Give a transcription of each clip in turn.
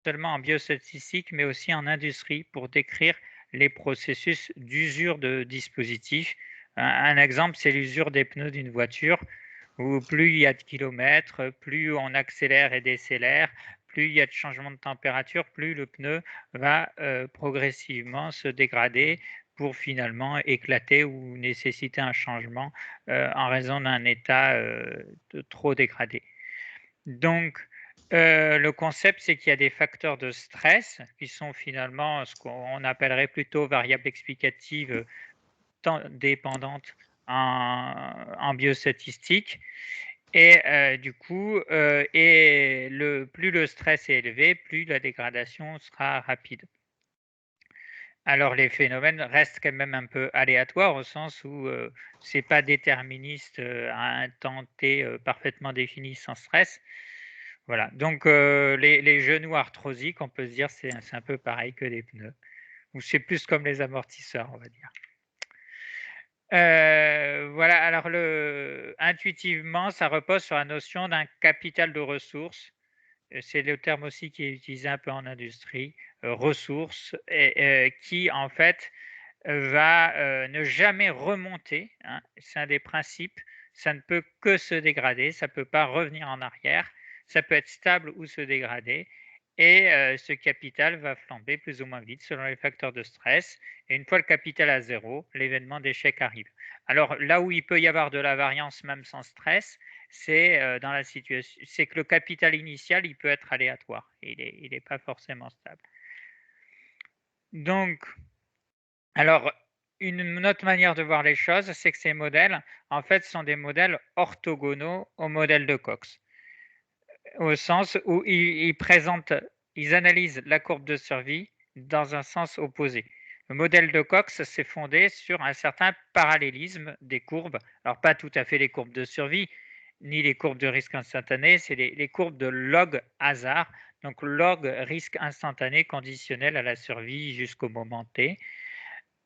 seulement en biostatistique, mais aussi en industrie pour décrire les processus d'usure de dispositifs. Un exemple, c'est l'usure des pneus d'une voiture, où plus il y a de kilomètres, plus on accélère et décélère, plus il y a de changements de température, plus le pneu va progressivement se dégrader pour finalement éclater ou nécessiter un changement en raison d'un état de trop dégradé. Donc, le concept, c'est qu'il y a des facteurs de stress qui sont finalement ce qu'on appellerait plutôt variables explicatives temps dépendantes en biostatistique et du coup, et plus le stress est élevé, plus la dégradation sera rapide. Alors les phénomènes restent quand même un peu aléatoires au sens où, c'est pas déterministe, à un temps T, parfaitement défini sans stress. Voilà, donc les genoux arthrosiques, on peut se dire, c'est un peu pareil que les pneus ou c'est plus comme les amortisseurs, on va dire. Voilà, alors intuitivement, ça repose sur la notion d'un capital de ressources. C'est le terme aussi qui est utilisé un peu en industrie, ressources et qui en fait, va, ne jamais remonter, hein. C'est un des principes, ça ne peut que se dégrader, ça ne peut pas revenir en arrière. Ça peut être stable ou se dégrader et ce capital va flamber plus ou moins vite selon les facteurs de stress et une fois le capital à zéro, l'événement d'échec arrive. Alors là où il peut y avoir de la variance même sans stress, c'est, dans la situation c'est que le capital initial, il peut être aléatoire. Il est pas forcément stable. Donc alors, une autre manière de voir les choses, c'est que ces modèles, en fait, sont des modèles orthogonaux au modèle de Cox, au sens où ils analysent la courbe de survie dans un sens opposé. Le modèle de Cox s'est fondé sur un certain parallélisme des courbes. Alors, pas tout à fait les courbes de survie, ni les courbes de risque instantané, c'est les courbes de log hasard, donc log risque instantané conditionnel à la survie jusqu'au moment T.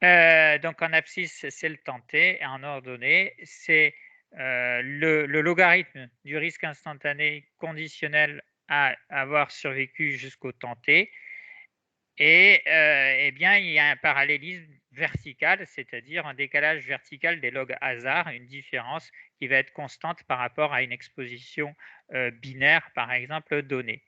Donc en abscisse, c'est le temps t et en ordonnée, c'est, le logarithme du risque instantané conditionnel à avoir survécu jusqu'au temps t et eh bien, il y a un parallélisme vertical, c'est-à-dire un décalage vertical des logs hasard, une différence qui va être constante par rapport à une exposition, binaire, par exemple, donnée.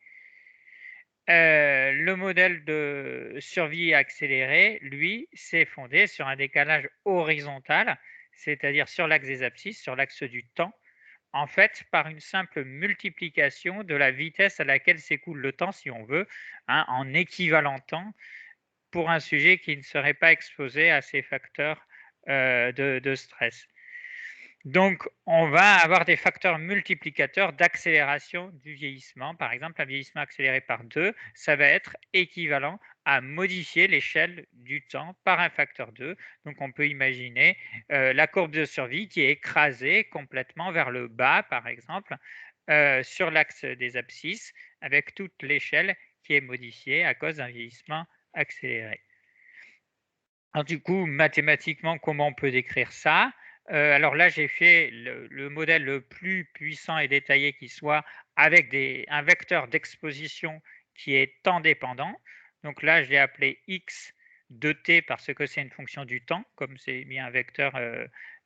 Le modèle de survie accélérée, lui, s'est fondé sur un décalage horizontal, c'est-à-dire sur l'axe des abscisses, sur l'axe du temps, en fait, par une simple multiplication de la vitesse à laquelle s'écoule le temps, si on veut, hein, en équivalent temps, pour un sujet qui ne serait pas exposé à ces facteurs de stress. Donc, on va avoir des facteurs multiplicateurs d'accélération du vieillissement. Par exemple, un vieillissement accéléré par 2, ça va être équivalent à modifier l'échelle du temps par un facteur 2. Donc, on peut imaginer la courbe de survie qui est écrasée complètement vers le bas, par exemple, sur l'axe des abscisses, avec toute l'échelle qui est modifiée à cause d'un vieillissement accéléré. Alors du coup, mathématiquement, comment on peut décrire ça? Alors là, j'ai fait le modèle le plus puissant et détaillé qui soit avec un vecteur d'exposition qui est temps dépendant. Donc là, je l'ai appelé x de t parce que c'est une fonction du temps, comme c'est mis un vecteur,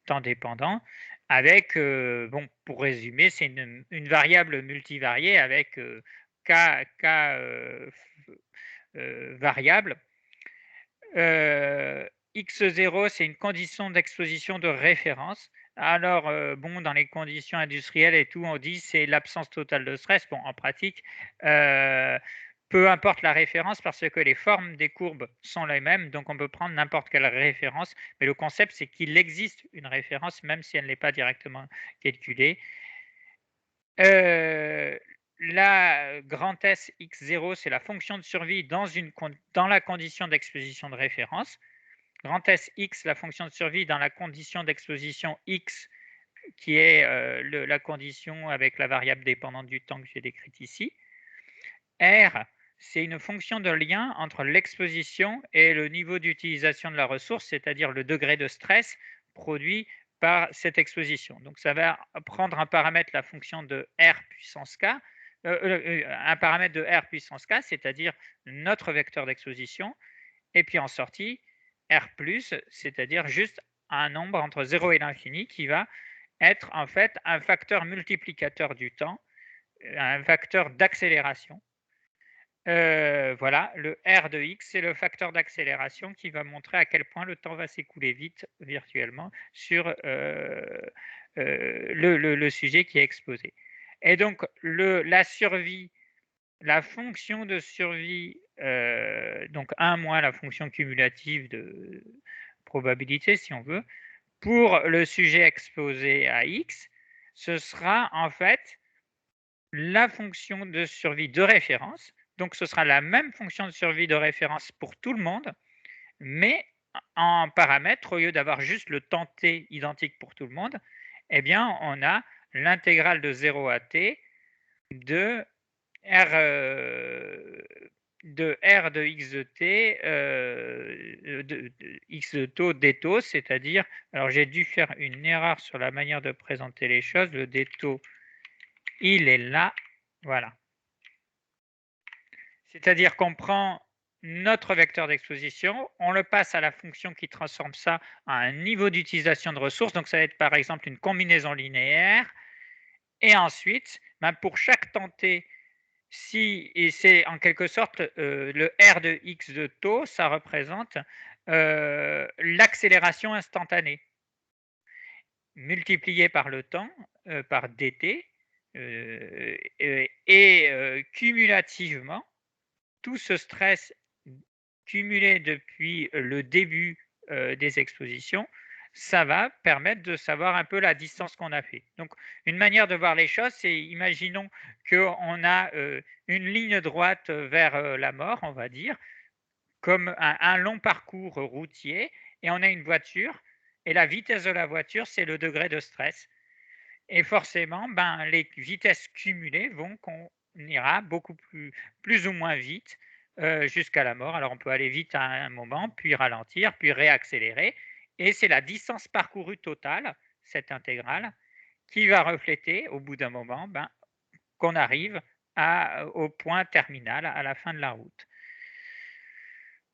temps dépendant avec, bon, pour résumer, c'est une variable multivariée avec, k, variables. X0, c'est une condition d'exposition de référence. Alors, bon, dans les conditions industrielles et tout, on dit c'est l'absence totale de stress. Bon, en pratique, heu, peu importe la référence parce que les formes des courbes sont les mêmes, donc on peut prendre n'importe quelle référence. Mais le concept, c'est qu'il existe une référence, même si elle n'est pas directement calculée. Heu, la grand S x0, c'est la fonction de survie dans la condition d'exposition de référence. Grand S x, la fonction de survie dans la condition d'exposition x, qui est la condition avec la variable dépendante du temps que j'ai décrite ici. R, c'est une fonction de lien entre l'exposition et le niveau d'utilisation de la ressource, c'est-à-dire le degré de stress produit par cette exposition. Donc ça va prendre un paramètre, la fonction de R puissance k, un paramètre de R puissance k, c'est-à-dire notre vecteur d'exposition, et puis en sortie, R+, c'est-à-dire juste un nombre entre 0 et l'infini qui va être en fait un facteur multiplicateur du temps, un facteur d'accélération. Voilà, le R de x, c'est le facteur d'accélération qui va montrer à quel point le temps va s'écouler vite virtuellement sur le sujet qui est exposé. Et donc, la survie, la fonction de survie, donc 1 moins la fonction cumulative de probabilité, si on veut, pour le sujet exposé à x, ce sera en fait la fonction de survie de référence. Donc, ce sera la même fonction de survie de référence pour tout le monde, mais en paramètre, au lieu d'avoir juste le temps t identique pour tout le monde, eh bien, on a l'intégrale de 0 à t de r de x de t, de x de taux d taux, c'est-à-dire, alors j'ai dû faire une erreur sur la manière de présenter les choses, le d taux, il est là, voilà. C'est-à-dire qu'on prend notre vecteur d'exposition, on le passe à la fonction qui transforme ça à un niveau d'utilisation de ressources. Donc, ça va être par exemple une combinaison linéaire. Et ensuite, pour chaque temps t, et c'est en quelque sorte le R de x de taux, ça représente l'accélération instantanée multipliée par le temps, par dt, et cumulativement, tout ce stress cumulé depuis le début des expositions, ça va permettre de savoir un peu la distance qu'on a fait. Donc, une manière de voir les choses, c'est imaginons qu'on a une ligne droite vers la mort, on va dire, comme un long parcours routier, et on a une voiture, et la vitesse de la voiture, c'est le degré de stress. Et forcément, les vitesses cumulées vont qu'on ira beaucoup plus ou moins vite jusqu'à la mort. Alors on peut aller vite à un moment, puis ralentir, puis réaccélérer. Et c'est la distance parcourue totale, cette intégrale, qui va refléter au bout d'un moment qu'on arrive au point terminal, à la fin de la route.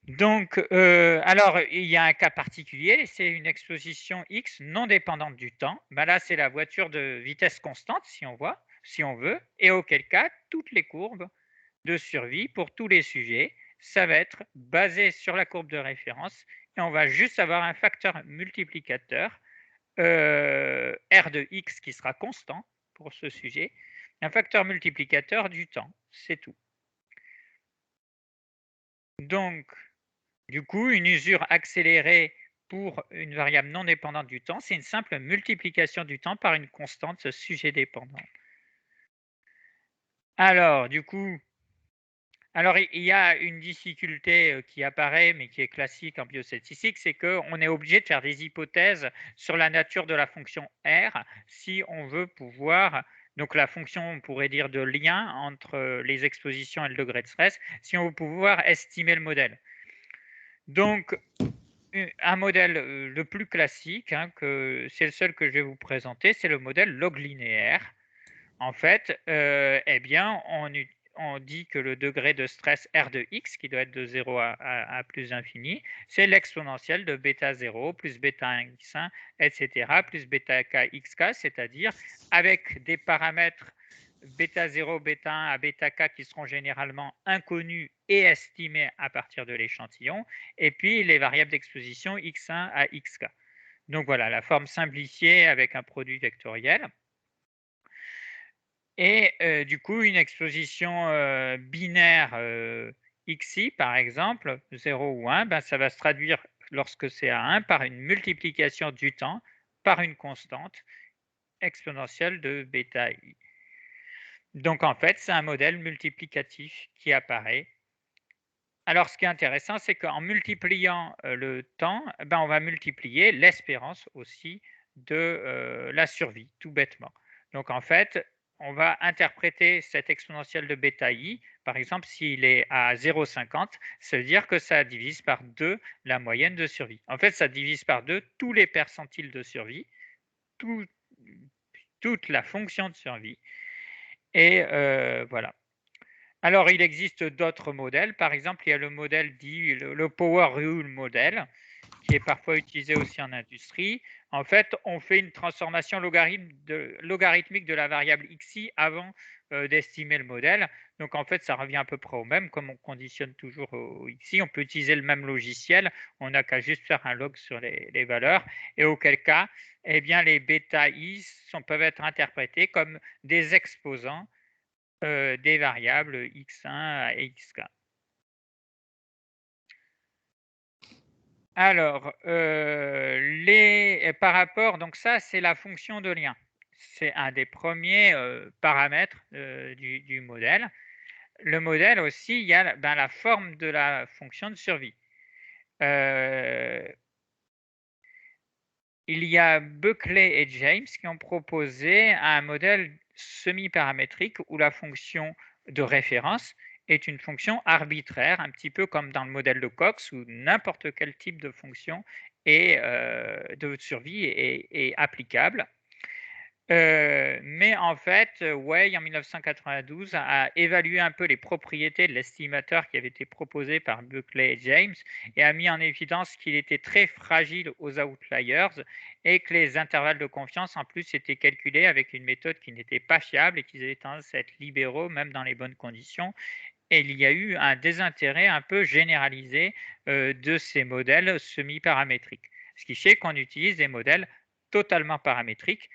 Donc, alors, il y a un cas particulier, c'est une exposition X non dépendante du temps. Là, c'est la voiture de vitesse constante, si on veut, et auquel cas, toutes les courbes de survie pour tous les sujets, ça va être basé sur la courbe de référence, et on va juste avoir un facteur multiplicateur, R de X, qui sera constant pour ce sujet, un facteur multiplicateur du temps, c'est tout. Donc, du coup, une usure accélérée pour une variable non dépendante du temps, c'est une simple multiplication du temps par une constante sujet dépendante. Alors, du coup, il y a une difficulté qui apparaît, mais qui est classique en biostatistique, c'est qu'on est obligé de faire des hypothèses sur la nature de la fonction R si on veut pouvoir, donc la fonction, on pourrait dire, de lien entre les expositions et le degré de stress, si on veut pouvoir estimer le modèle. Donc, un modèle le plus classique, c'est le seul que je vais vous présenter, c'est le modèle log linéaire. En fait, eh bien, on dit que le degré de stress R de x, qui doit être de 0 à plus infini, c'est l'exponentielle de bêta 0 plus bêta x1, etc., plus bêta k xk, c'est-à-dire avec des paramètres bêta 0, bêta 1 à bêta k qui seront généralement inconnus et estimés à partir de l'échantillon, et puis les variables d'exposition x1 à xk. Donc voilà, la forme simplifiée avec un produit vectoriel. Et du coup, une exposition binaire xi, par exemple, 0 ou 1, ça va se traduire, lorsque c'est à 1, par une multiplication du temps par une constante exponentielle de bêta i. Donc en fait, c'est un modèle multiplicatif qui apparaît. Alors ce qui est intéressant, c'est qu'en multipliant le temps, on va multiplier l'espérance aussi de la survie, tout bêtement. Donc en fait, on va interpréter cette exponentielle de bêta i, par exemple, s'il est à 0,50, ça veut dire que ça divise par 2 la moyenne de survie. En fait, ça divise par 2 tous les percentiles de survie, toute la fonction de survie. Et voilà. Alors, il existe d'autres modèles. Par exemple, il y a le modèle dit le Power Rule Model, qui est parfois utilisé aussi en industrie. En fait, on fait une transformation logarithmique de la variable xi avant d'estimer le modèle. Donc, en fait, ça revient à peu près au même. Comme on conditionne toujours au xi, on peut utiliser le même logiciel. On n'a qu'à juste faire un log sur les valeurs. Et auquel cas, eh bien, les bêta i peuvent être interprétés comme des exposants des variables x1 et xk. Alors, par rapport, donc ça, c'est la fonction de lien. C'est un des premiers paramètres du modèle. Le modèle aussi, il y a la forme de la fonction de survie. Il y a Buckley et James qui ont proposé un modèle semi-paramétrique où la fonction de référence est une fonction arbitraire, un petit peu comme dans le modèle de Cox où n'importe quel type de fonction de survie est applicable. Mais en fait, Way, en 1992, a évalué un peu les propriétés de l'estimateur qui avait été proposé par Buckley et James et a mis en évidence qu'il était très fragile aux outliers et que les intervalles de confiance, en plus, étaient calculés avec une méthode qui n'était pas fiable et qu'ils avaient tendance à être libéraux, même dans les bonnes conditions. Et il y a eu un désintérêt un peu généralisé de ces modèles semi-paramétriques, ce qui fait qu'on utilise des modèles totalement paramétriques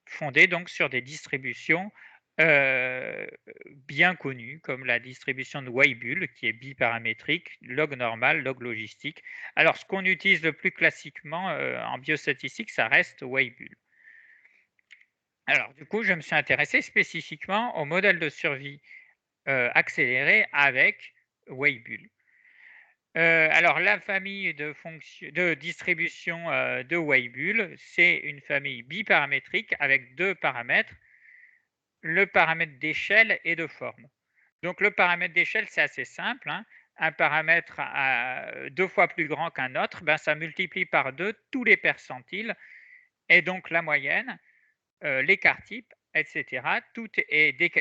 fondés donc sur des distributions bien connues, comme la distribution de Weibull, qui est biparamétrique, log normal, log logistique. Alors, ce qu'on utilise le plus classiquement en biostatistique, ça reste Weibull. Alors, du coup, je me suis intéressé spécifiquement au modèle de survie accéléré avec Weibull. Alors, la famille de distribution de Weibull, c'est une famille biparamétrique avec deux paramètres, le paramètre d'échelle et de forme. Donc, le paramètre d'échelle, c'est assez simple, hein. Un paramètre deux fois plus grand qu'un autre, ça multiplie par deux tous les percentiles et donc la moyenne, l'écart type, etc.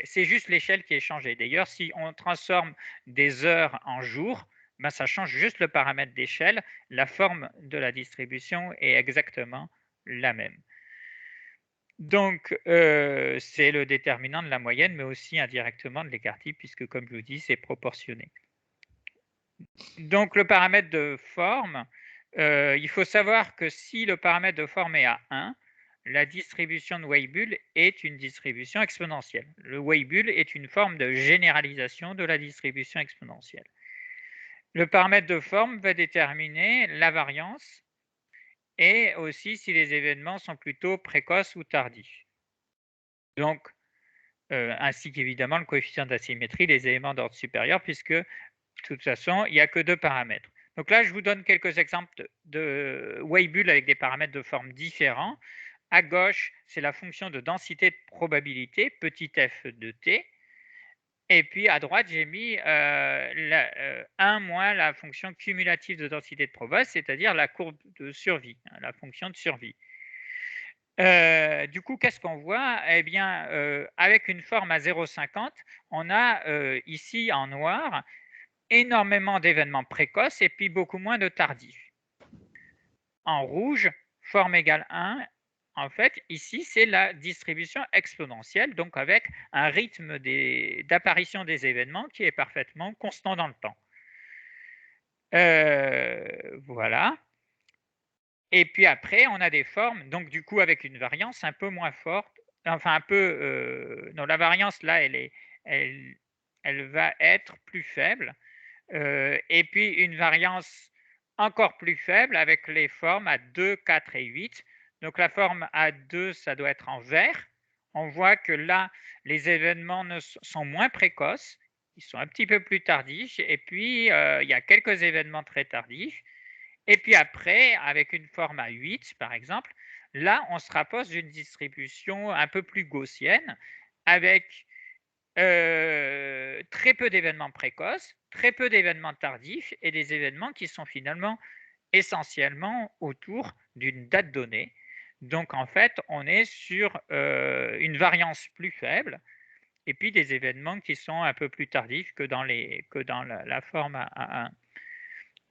C'est juste l'échelle qui est changée. D'ailleurs, si on transforme des heures en jours, ça change juste le paramètre d'échelle. La forme de la distribution est exactement la même. Donc, c'est le déterminant de la moyenne, mais aussi indirectement de l'écart type, puisque, comme je vous dis, c'est proportionné. Donc, le paramètre de forme, il faut savoir que si le paramètre de forme est à 1, la distribution de Weibull est une distribution exponentielle. Le Weibull est une forme de généralisation de la distribution exponentielle. Le paramètre de forme va déterminer la variance et aussi si les événements sont plutôt précoces ou tardifs. Donc, ainsi qu'évidemment le coefficient d'asymétrie, les éléments d'ordre supérieur, puisque de toute façon, il n'y a que deux paramètres. Donc là, je vous donne quelques exemples de Weibull avec des paramètres de forme différents. À gauche, c'est la fonction de densité de probabilité, petit f de t. Et puis à droite, j'ai mis 1 moins la fonction cumulative de densité de probabilité, c'est-à-dire la courbe de survie, hein, la fonction de survie. Du coup, qu'est-ce qu'on voit? Eh bien, avec une forme à 0,50, on a ici en noir énormément d'événements précoces et puis beaucoup moins de tardifs. En rouge, forme égale 1. En fait, ici, c'est la distribution exponentielle, donc avec un rythme d'apparition des événements qui est parfaitement constant dans le temps. Voilà. Et puis après, on a des formes, donc du coup, avec une variance un peu moins forte, enfin un peu, non, la variance là, elle va être plus faible. Et puis une variance encore plus faible avec les formes à 2, 4 et 8. Donc la forme à 2, ça doit être en vert. On voit que là, les événements sont moins précoces, ils sont un petit peu plus tardifs, et puis il y a quelques événements très tardifs. Et puis après, avec une forme à 8, par exemple, là, on se rapproche d'une distribution un peu plus gaussienne, avec très peu d'événements précoces, très peu d'événements tardifs et des événements qui sont finalement essentiellement autour d'une date donnée. Donc en fait, on est sur une variance plus faible et puis des événements qui sont un peu plus tardifs que dans la forme A1.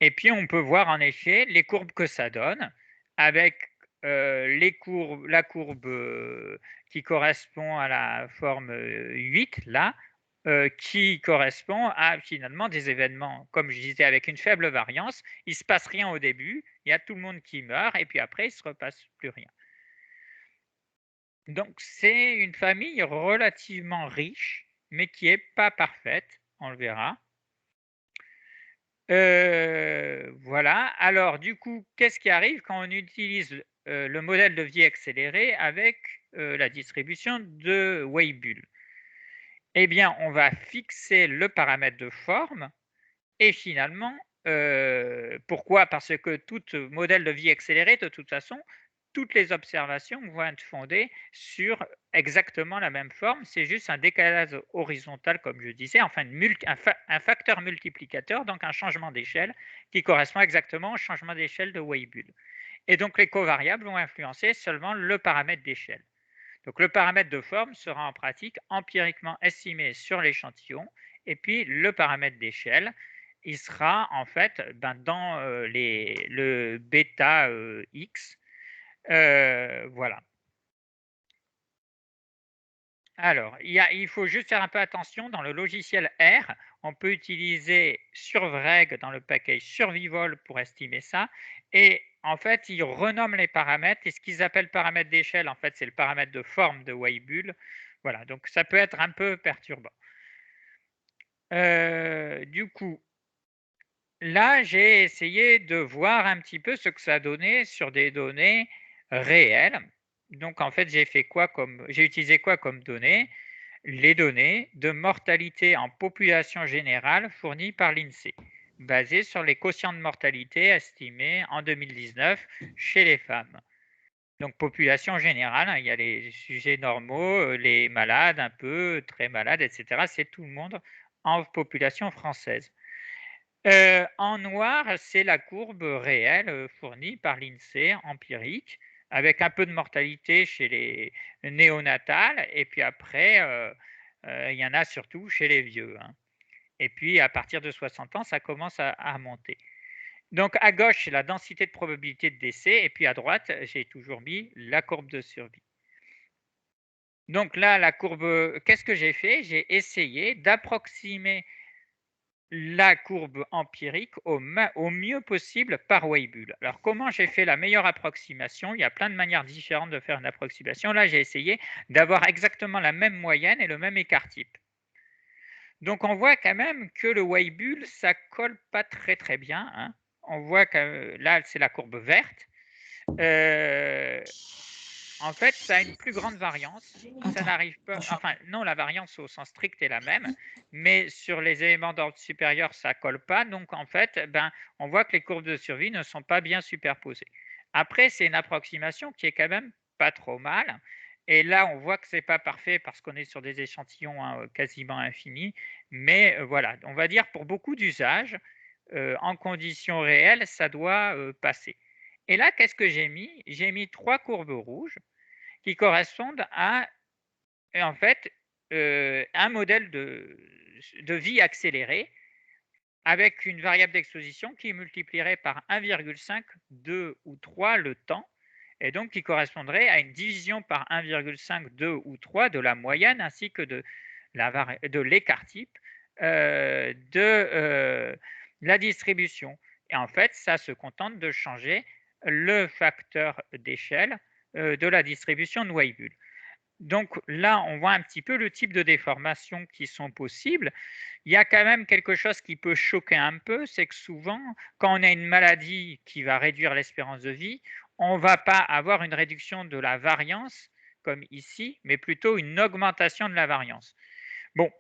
Et puis on peut voir en effet les courbes que ça donne avec la courbe qui correspond à la forme 8 là, qui correspond à finalement des événements, comme je disais, avec une faible variance. Il ne se passe rien au début, il y a tout le monde qui meurt, et puis après, il ne se repasse plus rien. Donc, c'est une famille relativement riche, mais qui n'est pas parfaite, on le verra. Voilà. Alors, du coup, qu'est-ce qui arrive quand on utilise le modèle de vie accéléré avec la distribution de Weibull? Eh bien, on va fixer le paramètre de forme et finalement, pourquoi? Parce que tout modèle de vie accéléré, de toute façon, toutes les observations vont être fondées sur exactement la même forme. C'est juste un décalage horizontal, comme je disais, enfin un facteur multiplicateur, donc un changement d'échelle qui correspond exactement au changement d'échelle de Weibull. Et donc les covariables vont influencer seulement le paramètre d'échelle. Donc le paramètre de forme sera en pratique empiriquement estimé sur l'échantillon, et puis le paramètre d'échelle, il sera en fait dans le bêta x. Voilà. Alors, il faut juste faire un peu attention. Dans le logiciel R, on peut utiliser survreg dans le package survival pour estimer ça. Et en fait, ils renomment les paramètres. Et ce qu'ils appellent paramètre d'échelle, en fait, c'est le paramètre de forme de Weibull. Voilà, donc ça peut être un peu perturbant. Du coup, là, j'ai essayé de voir un petit peu ce que ça donnait sur des données réelles. Donc, en fait, j'ai utilisé quoi comme données? Les données de mortalité en population générale fournies par l'INSEE, basées sur les quotients de mortalité estimés en 2019 chez les femmes. Donc, population générale, hein, il y a les sujets normaux, les malades un peu, très malades, etc. C'est tout le monde en population française. En noir, c'est la courbe réelle fournie par l'INSEE, empirique, avec un peu de mortalité chez les néonatales, et puis après, il y en a surtout chez les vieux, hein. Et puis, à partir de 60 ans, ça commence à monter. Donc, à gauche, c'est la densité de probabilité de décès, et puis à droite, j'ai toujours mis la courbe de survie. Donc là, la courbe, qu'est-ce que j'ai fait? J'ai essayé d'approximer la courbe empirique au mieux possible par Weibull. Alors, comment j'ai fait la meilleure approximation? Il y a plein de manières différentes de faire une approximation. Là, j'ai essayé d'avoir exactement la même moyenne et le même écart type. Donc, on voit quand même que le Weibull, ça colle pas très très bien, hein. On voit que là, c'est la courbe verte. En fait, ça a une plus grande variance. Ça n'arrive pas. Enfin, non, la variance au sens strict est la même, mais sur les éléments d'ordre supérieur, ça colle pas. Donc, en fait, on voit que les courbes de survie ne sont pas bien superposées. Après, c'est une approximation qui est quand même pas trop mal. Et là, on voit que c'est pas parfait parce qu'on est sur des échantillons quasiment infinis. Mais voilà, on va dire pour beaucoup d'usages, en conditions réelles, ça doit passer. Et là, qu'est-ce que j'ai mis? J'ai mis 3 courbes rouges qui correspondent à, en fait, un modèle de vie accélérée avec une variable d'exposition qui multiplierait par 1,5, 2 ou 3 le temps, et donc qui correspondrait à une division par 1,5, 2 ou 3 de la moyenne ainsi que de l'écart type de la distribution. Et en fait, ça se contente de changer le facteur d'échelle de la distribution de Weibull. Donc là, on voit un petit peu le type de déformations qui sont possibles. Il y a quand même quelque chose qui peut choquer un peu, c'est que souvent, quand on a une maladie qui va réduire l'espérance de vie, on ne va pas avoir une réduction de la variance, comme ici, mais plutôt une augmentation de la variance. Bon,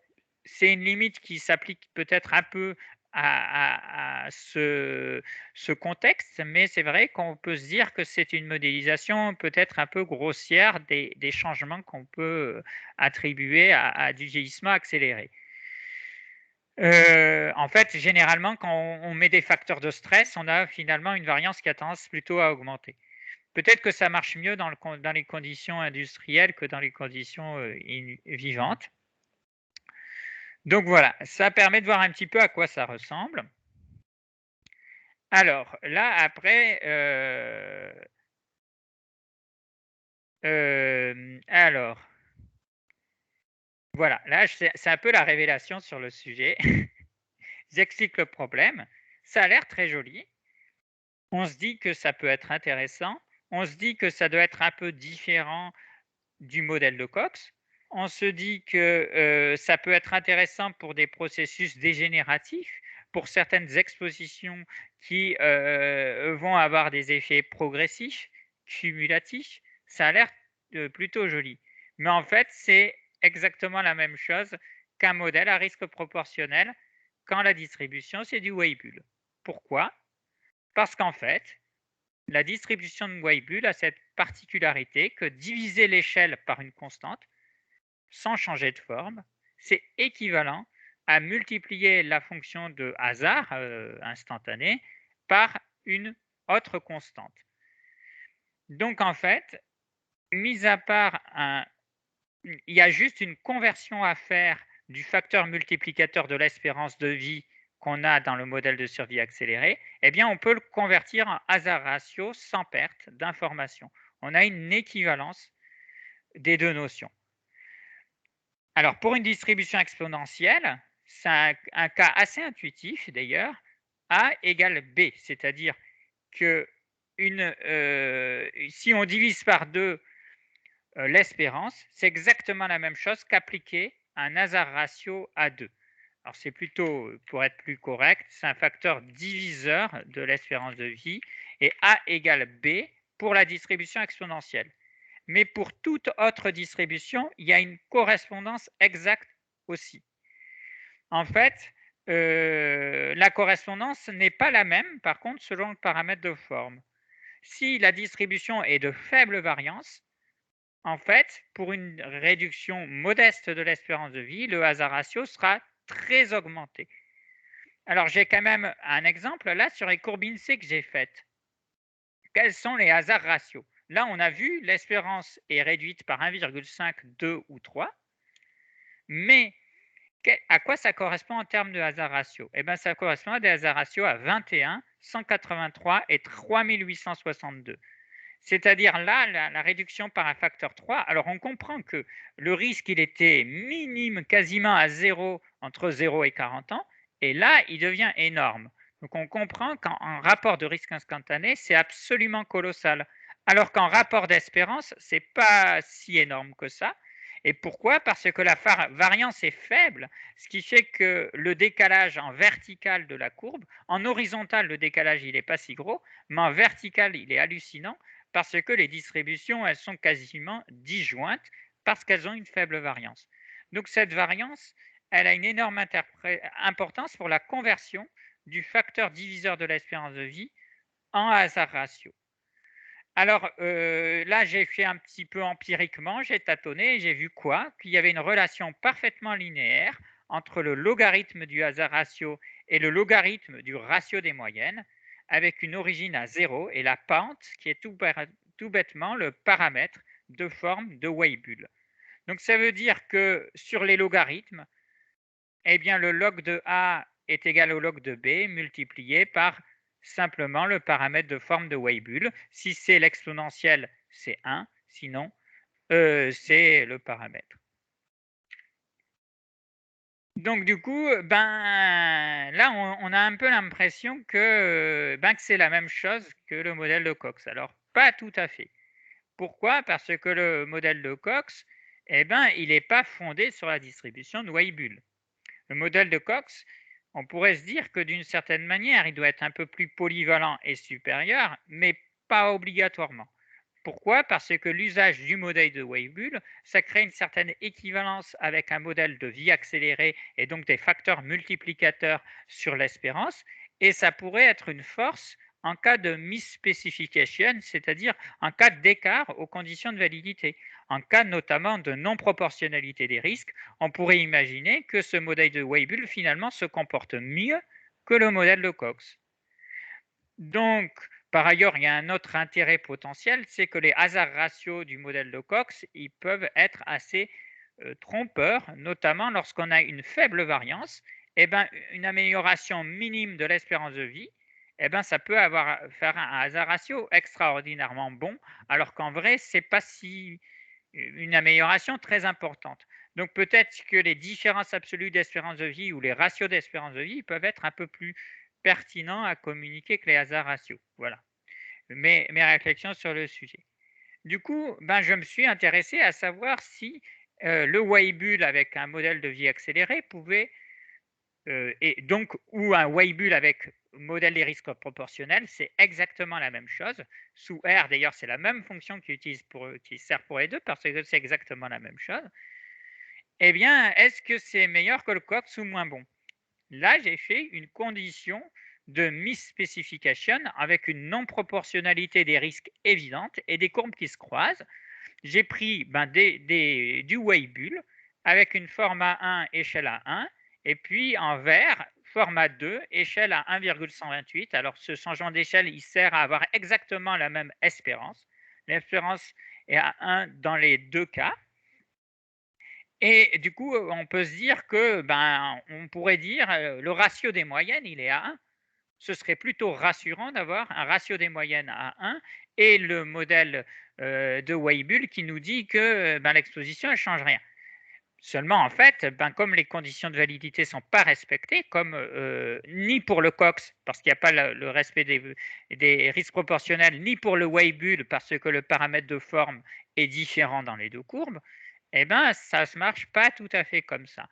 c'est une limite qui s'applique peut-être un peu à ce contexte, mais c'est vrai qu'on peut se dire que c'est une modélisation peut-être un peu grossière des changements qu'on peut attribuer à du vieillissement accéléré. En fait, généralement, quand on met des facteurs de stress, on a finalement une variance qui a tendance plutôt à augmenter. Peut-être que ça marche mieux dans les conditions industrielles que dans les conditions vivantes. Donc voilà, ça permet de voir un petit peu à quoi ça ressemble. Alors là, après, alors, voilà, là, c'est un peu la révélation sur le sujet. J'explique le problème. Ça a l'air très joli. On se dit que ça peut être intéressant. On se dit que ça doit être un peu différent du modèle de Cox. On se dit que ça peut être intéressant pour des processus dégénératifs, pour certaines expositions qui vont avoir des effets progressifs, cumulatifs. Ça a l'air plutôt joli. Mais en fait, c'est exactement la même chose qu'un modèle à risque proportionnel quand la distribution, c'est du Weibull. Pourquoi? Parce qu'en fait, la distribution de Weibull a cette particularité que diviser l'échelle par une constante, sans changer de forme, c'est équivalent à multiplier la fonction de hasard instantané par une autre constante. Donc en fait, mis à part il y a juste une conversion à faire du facteur multiplicateur de l'espérance de vie qu'on a dans le modèle de survie accéléré, eh bien on peut le convertir en hasard ratio sans perte d'information. On a une équivalence des deux notions. Alors pour une distribution exponentielle, c'est un cas assez intuitif d'ailleurs, A égale B, c'est-à-dire que si on divise par 2 l'espérance, c'est exactement la même chose qu'appliquer un hasard ratio à 2. Alors c'est plutôt, pour être plus correct, c'est un facteur diviseur de l'espérance de vie et A égale B pour la distribution exponentielle. Mais pour toute autre distribution, il y a une correspondance exacte aussi. En fait, la correspondance n'est pas la même, par contre, selon le paramètre de forme. Si la distribution est de faible variance, en fait, pour une réduction modeste de l'espérance de vie, le hasard ratio sera très augmenté. Alors, j'ai quand même un exemple là sur les courbes INSEE que j'ai faites. Quels sont les hasards ratios? Là, on a vu l'espérance est réduite par 1,5, 2 ou 3. Mais à quoi ça correspond en termes de hasard ratio? Eh bien, ça correspond à des hasards ratios à 21, 183 et 3862. C'est-à-dire là, la réduction par un facteur 3. Alors, on comprend que le risque, il était minime, quasiment à zéro, entre 0 et 40 ans. Et là, il devient énorme. Donc, on comprend qu'en rapport de risque instantané, c'est absolument colossal. Alors qu'en rapport d'espérance, ce n'est pas si énorme que ça. Et pourquoi? Parce que la variance est faible, ce qui fait que le décalage en vertical de la courbe, en horizontal, le décalage, il n'est pas si gros, mais en vertical, il est hallucinant parce que les distributions, elles sont quasiment disjointes parce qu'elles ont une faible variance. Donc cette variance, elle a une énorme importance pour la conversion du facteur diviseur de l'espérance de vie en hasard ratio. Alors là, j'ai fait un petit peu empiriquement, j'ai tâtonné et j'ai vu quoi? Qu'il y avait une relation parfaitement linéaire entre le logarithme du hasard ratio et le logarithme du ratio des moyennes, avec une origine à 0 et la pente qui est tout bêtement le paramètre de forme de Weibull. Donc ça veut dire que sur les logarithmes, eh bien, le log de A est égal au log de B multiplié par simplement le paramètre de forme de Weibull. Si c'est l'exponentielle, c'est 1, sinon c'est le paramètre. Donc du coup, ben, là, on a un peu l'impression que c'est la même chose que le modèle de Cox. Alors, pas tout à fait. Pourquoi? Parce que le modèle de Cox, eh ben, il n'est pas fondé sur la distribution de Weibull. Le modèle de Cox, on pourrait se dire que d'une certaine manière, il doit être un peu plus polyvalent et supérieur, mais pas obligatoirement. Pourquoi? Parce que l'usage du modèle de Weibull, ça crée une certaine équivalence avec un modèle de vie accélérée et donc des facteurs multiplicateurs sur l'espérance, et ça pourrait être une force en cas de misspecification, c'est-à-dire en cas d'écart aux conditions de validité. En cas notamment de non-proportionnalité des risques, on pourrait imaginer que ce modèle de Weibull finalement se comporte mieux que le modèle de Cox. Donc, par ailleurs, il y a un autre intérêt potentiel, c'est que les hasards ratios du modèle de Cox, ils peuvent être assez trompeur, notamment lorsqu'on a une faible variance. Eh ben, une amélioration minime de l'espérance de vie, eh ben, ça peut faire un hasard ratio extraordinairement bon, alors qu'en vrai, c'est pas si une amélioration très importante. Donc peut-être que les différences absolues d'espérance de vie ou les ratios d'espérance de vie peuvent être un peu plus pertinents à communiquer que les hasards ratios. Voilà mes réflexions sur le sujet. Du coup, ben, je me suis intéressé à savoir si le Weibull avec un modèle de vie accéléré pouvait, et donc, ou un Weibull avec modèle des risques proportionnels, c'est exactement la même chose. Sous R, d'ailleurs, c'est la même fonction qui sert pour les deux parce que c'est exactement la même chose. Eh bien, est-ce que c'est meilleur que le Cox ou moins bon? Là, j'ai fait une condition de misspecification avec une non-proportionnalité des risques évidente et des courbes qui se croisent. J'ai pris du Weibull avec une format 1 échelle à 1 et puis en vert, format 2 échelle à 1,128. Alors ce changement d'échelle, il sert à avoir exactement la même espérance. L'espérance est à 1 dans les deux cas. Et du coup, on peut se dire que, ben, on pourrait dire, le ratio des moyennes, il est à 1. Ce serait plutôt rassurant d'avoir un ratio des moyennes à 1 et le modèle, de Weibull qui nous dit que, ben, l'exposition, elle change rien. Seulement, en fait, ben, comme les conditions de validité ne sont pas respectées, comme, ni pour le Cox, parce qu'il n'y a pas le respect des risques proportionnels, ni pour le Weibull, parce que le paramètre de forme est différent dans les deux courbes, eh ben, ça ne marche pas tout à fait comme ça.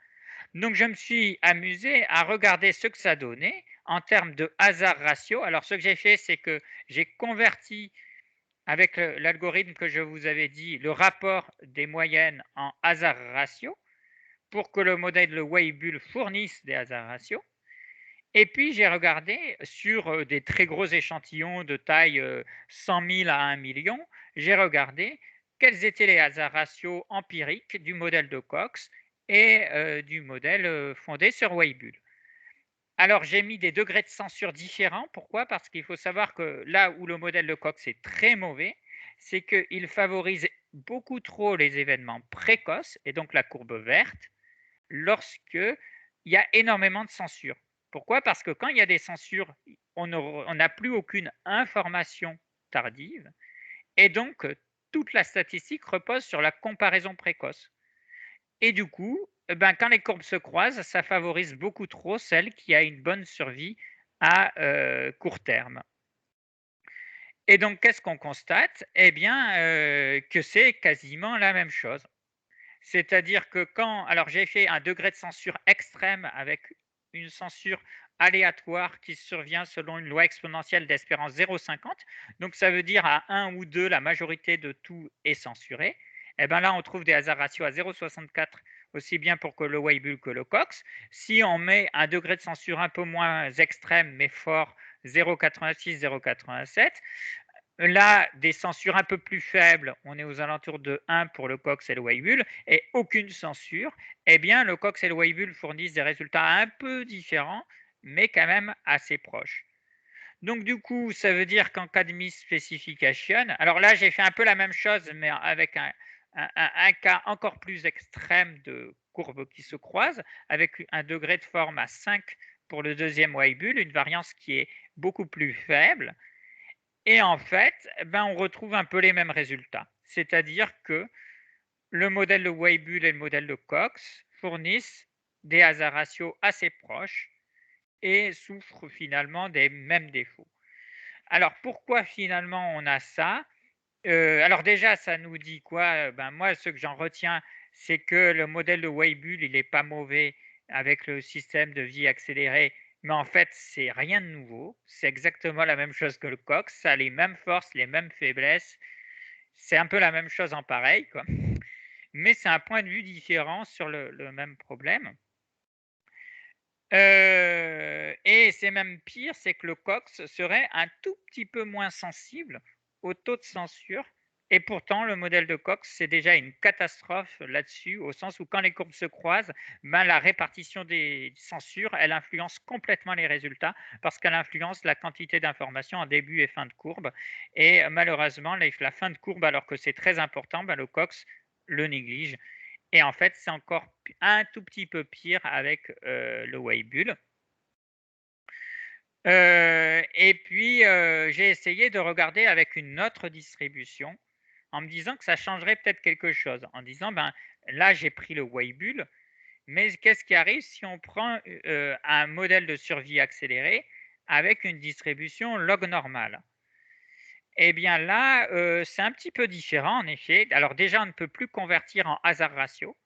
Donc, je me suis amusé à regarder ce que ça donnait en termes de hasard ratio. Alors, ce que j'ai fait, c'est que j'ai converti avec l'algorithme que je vous avais dit, le rapport des moyennes en hasard ratio pour que le modèle de Weibull fournisse des hasard ratios. Et puis, j'ai regardé sur des très gros échantillons de taille 100 000 à 1 million, j'ai regardé quels étaient les hasard ratios empiriques du modèle de Cox et du modèle fondé sur Weibull. Alors, j'ai mis des degrés de censure différents. Pourquoi? Parce qu'il faut savoir que là où le modèle de Cox est très mauvais, c'est qu'il favorise beaucoup trop les événements précoces, et donc la courbe verte, lorsque il y a énormément de censure. Pourquoi? Parce que quand il y a des censures, on n'a plus aucune information tardive, et donc toute la statistique repose sur la comparaison précoce. Et du coup, eh ben, quand les courbes se croisent, ça favorise beaucoup trop celle qui a une bonne survie à court terme. Et donc, qu'est-ce qu'on constate? Eh bien, que c'est quasiment la même chose. C'est-à-dire que quand, alors j'ai fait un degré de censure extrême avec une censure aléatoire qui survient selon une loi exponentielle d'espérance 0,50. Donc ça veut dire à 1 ou 2, la majorité de tout est censuré. Et bien là, on trouve des hasard ratios à 0,64, aussi bien pour que le Weibull que le Cox. Si on met un degré de censure un peu moins extrême mais fort, 0,86, 0,87, là, des censures un peu plus faibles, on est aux alentours de 1 pour le Cox et le Weibull, et aucune censure, eh bien, le Cox et le Weibull fournissent des résultats un peu différents, mais quand même assez proches. Donc, du coup, ça veut dire qu'en cas de misspecification, alors là, j'ai fait un peu la même chose, mais avec un cas encore plus extrême de courbes qui se croisent, avec un degré de forme à 5 pour le deuxième Weibull, une variance qui est beaucoup plus faible. Et en fait, ben, on retrouve un peu les mêmes résultats. C'est-à-dire que le modèle de Weibull et le modèle de Cox fournissent des hasard ratios assez proches et souffrent finalement des mêmes défauts. Alors pourquoi finalement on a ça? Alors déjà, ça nous dit quoi? Ben, moi, ce que j'en retiens, c'est que le modèle de Weibull, il n'est pas mauvais avec le système de vie accéléré, mais en fait, c'est rien de nouveau. C'est exactement la même chose que le Cox. Ça a les mêmes forces, les mêmes faiblesses. C'est un peu la même chose en pareil, quoi. Mais c'est un point de vue différent sur le même problème. Et c'est même pire, c'est que le Cox serait un tout petit peu moins sensible au taux de censure. Et pourtant, le modèle de Cox, c'est déjà une catastrophe là-dessus, au sens où quand les courbes se croisent, ben, la répartition des censures, elle influence complètement les résultats parce qu'elle influence la quantité d'informations en début et fin de courbe. Et malheureusement, la fin de courbe, alors que c'est très important, ben, le Cox le néglige Et en fait, c'est encore un tout petit peu pire avec le Weibull. Et puis, j'ai essayé de regarder avec une autre distribution en me disant que ça changerait peut-être quelque chose. En disant, ben là, j'ai pris le Weibull, mais qu'est-ce qui arrive si on prend un modèle de survie accéléré avec une distribution log normale? Eh bien là, c'est un petit peu différent en effet. Alors déjà, on ne peut plus convertir en hasard ratio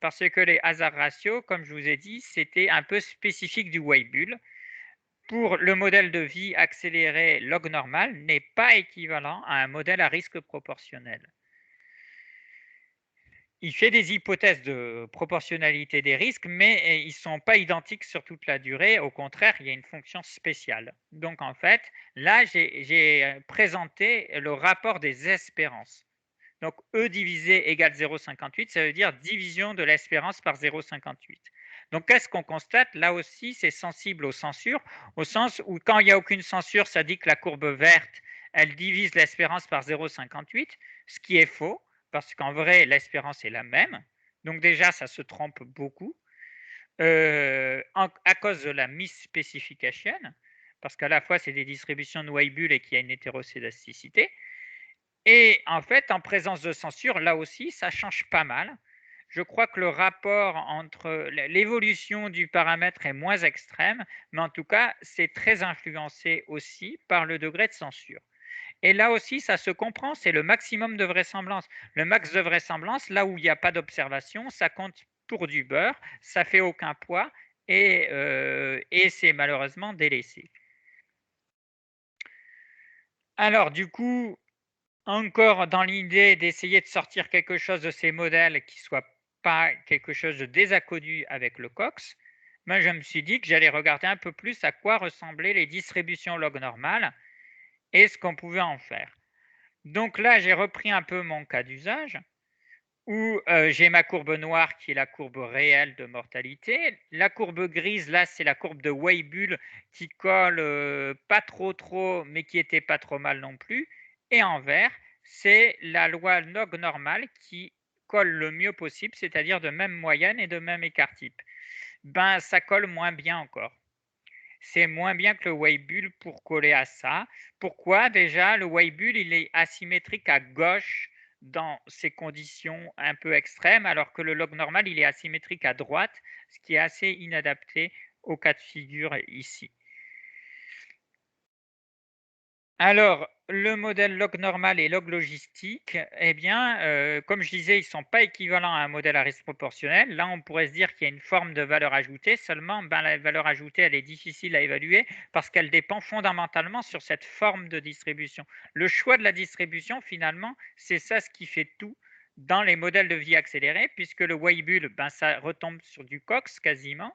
parce que les hasard ratios, comme je vous ai dit, c'était un peu spécifique du Weibull. Pour le modèle de vie accéléré log normal n'est pas équivalent à un modèle à risque proportionnel. Il fait des hypothèses de proportionnalité des risques, mais ils ne sont pas identiques sur toute la durée. Au contraire, il y a une fonction spéciale. Donc en fait, là, j'ai présenté le rapport des espérances. Donc E divisé égale 0,58, ça veut dire division de l'espérance par 0,58. Donc qu'est-ce qu'on constate? Là aussi, c'est sensible aux censures, au sens où quand il n'y a aucune censure, ça dit que la courbe verte, elle divise l'espérance par 0,58, ce qui est faux, parce qu'en vrai, l'espérance est la même. Donc déjà, ça se trompe beaucoup à cause de la misspecification, parce qu'à la fois, c'est des distributions de Weibull et qu'il y a une hétéroscédasticité. Et en fait, en présence de censure, là aussi, ça change pas mal. Je crois que le rapport entre l'évolution du paramètre est moins extrême, mais en tout cas, c'est très influencé aussi par le degré de censure. Et là aussi, ça se comprend, c'est le maximum de vraisemblance. Le max de vraisemblance, là où il n'y a pas d'observation, ça compte pour du beurre, ça fait aucun poids et c'est malheureusement délaissé. Alors du coup, encore dans l'idée d'essayer de sortir quelque chose de ces modèles qui soit pas quelque chose de désaccordé avec le Cox, moi je me suis dit que j'allais regarder un peu plus à quoi ressemblaient les distributions log normales et ce qu'on pouvait en faire. Donc là, j'ai repris un peu mon cas d'usage où j'ai ma courbe noire qui est la courbe réelle de mortalité. La courbe grise, là, c'est la courbe de Weibull qui colle pas trop, mais qui était pas trop mal non plus. Et en vert, c'est la loi log normale qui colle le mieux possible, c'est-à-dire de même moyenne et de même écart type. Ben, ça colle moins bien encore. C'est moins bien que le Weibull pour coller à ça. Pourquoi? Déjà, le Weibull, il est asymétrique à gauche dans ces conditions un peu extrêmes, alors que le log normal, il est asymétrique à droite, ce qui est assez inadapté au cas de figure ici. Alors, le modèle log normal et log logistique, eh bien, comme je disais, ils ne sont pas équivalents à un modèle à risque proportionnel. Là, on pourrait se dire qu'il y a une forme de valeur ajoutée. Seulement, ben, la valeur ajoutée, elle est difficile à évaluer parce qu'elle dépend fondamentalement sur cette forme de distribution. Le choix de la distribution, finalement, c'est ça ce qui fait tout dans les modèles de vie accélérés, puisque le Weibull, ben, ça retombe sur du Cox quasiment.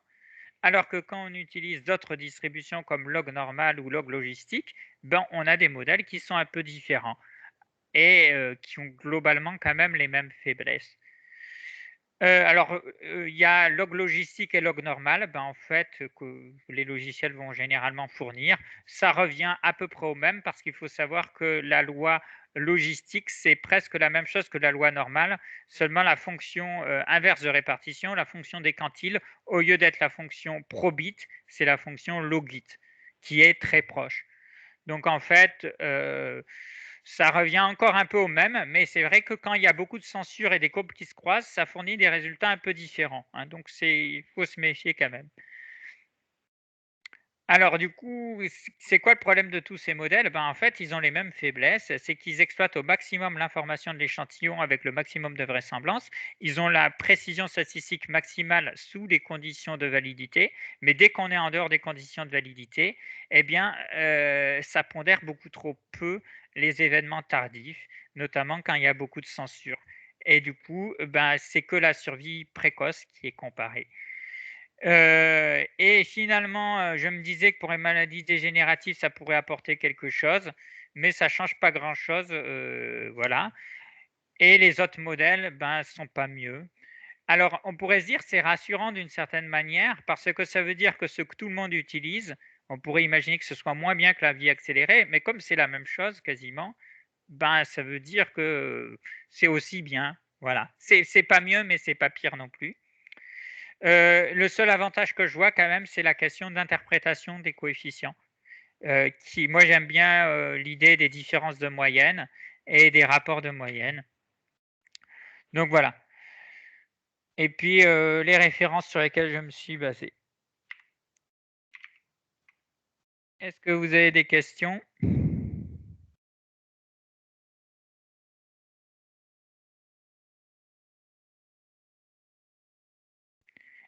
Alors que quand on utilise d'autres distributions comme log normal ou log logistique, ben, on a des modèles qui sont un peu différents et qui ont globalement quand même les mêmes faiblesses. Alors, il y a log logistique et log normal, ben, en fait, que les logiciels vont généralement fournir. Ça revient à peu près au même parce qu'il faut savoir que la loi logistique, c'est presque la même chose que la loi normale, seulement la fonction inverse de répartition, la fonction des quantiles, au lieu d'être la fonction probit, c'est la fonction logit, qui est très proche. Donc en fait, ça revient encore un peu au même, mais c'est vrai que quand il y a beaucoup de censure et des courbes qui se croisent, ça fournit des résultats un peu différents, hein, donc il faut se méfier quand même. Alors du coup, c'est quoi le problème de tous ces modèles? Ben, en fait, ils ont les mêmes faiblesses, c'est qu'ils exploitent au maximum l'information de l'échantillon avec le maximum de vraisemblance. Ils ont la précision statistique maximale sous les conditions de validité, mais dès qu'on est en dehors des conditions de validité, eh bien, ça pondère beaucoup trop peu les événements tardifs, notamment quand il y a beaucoup de censure. Et du coup, ben, c'est que la survie précoce qui est comparée. Et finalement, je me disais que pour les maladies dégénératives, ça pourrait apporter quelque chose, mais ça change pas grand-chose, voilà. Et les autres modèles, ben, sont pas mieux. Alors, on pourrait se dire c'est rassurant d'une certaine manière parce que ça veut dire que ce que tout le monde utilise, on pourrait imaginer que ce soit moins bien que la vie accélérée, mais comme c'est la même chose quasiment, ben, ça veut dire que c'est aussi bien. Voilà, c'est pas mieux, mais c'est pas pire non plus. Le seul avantage que je vois quand même, c'est la question d'interprétation des coefficients. Moi, j'aime bien l'idée des différences de moyenne et des rapports de moyenne. Donc voilà. Et puis les références sur lesquelles je me suis basé. Est-ce que vous avez des questions?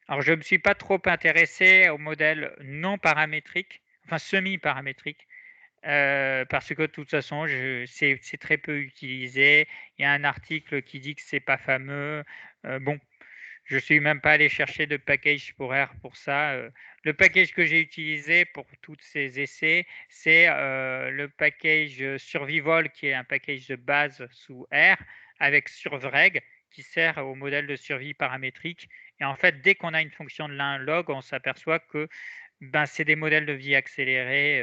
Alors, je ne me suis pas trop intéressé au modèle non paramétrique, enfin semi-paramétrique, parce que de toute façon, c'est très peu utilisé. Il y a un article qui dit que c'est pas fameux. Bon, je suis même pas allé chercher de package pour R pour ça. Le package que j'ai utilisé pour tous ces essais, c'est le package Survival, qui est un package de base sous R, avec Survreg, qui sert au modèle de survie paramétrique. Et en fait, dès qu'on a une fonction de log, on s'aperçoit que c'est des modèles de vie accélérés,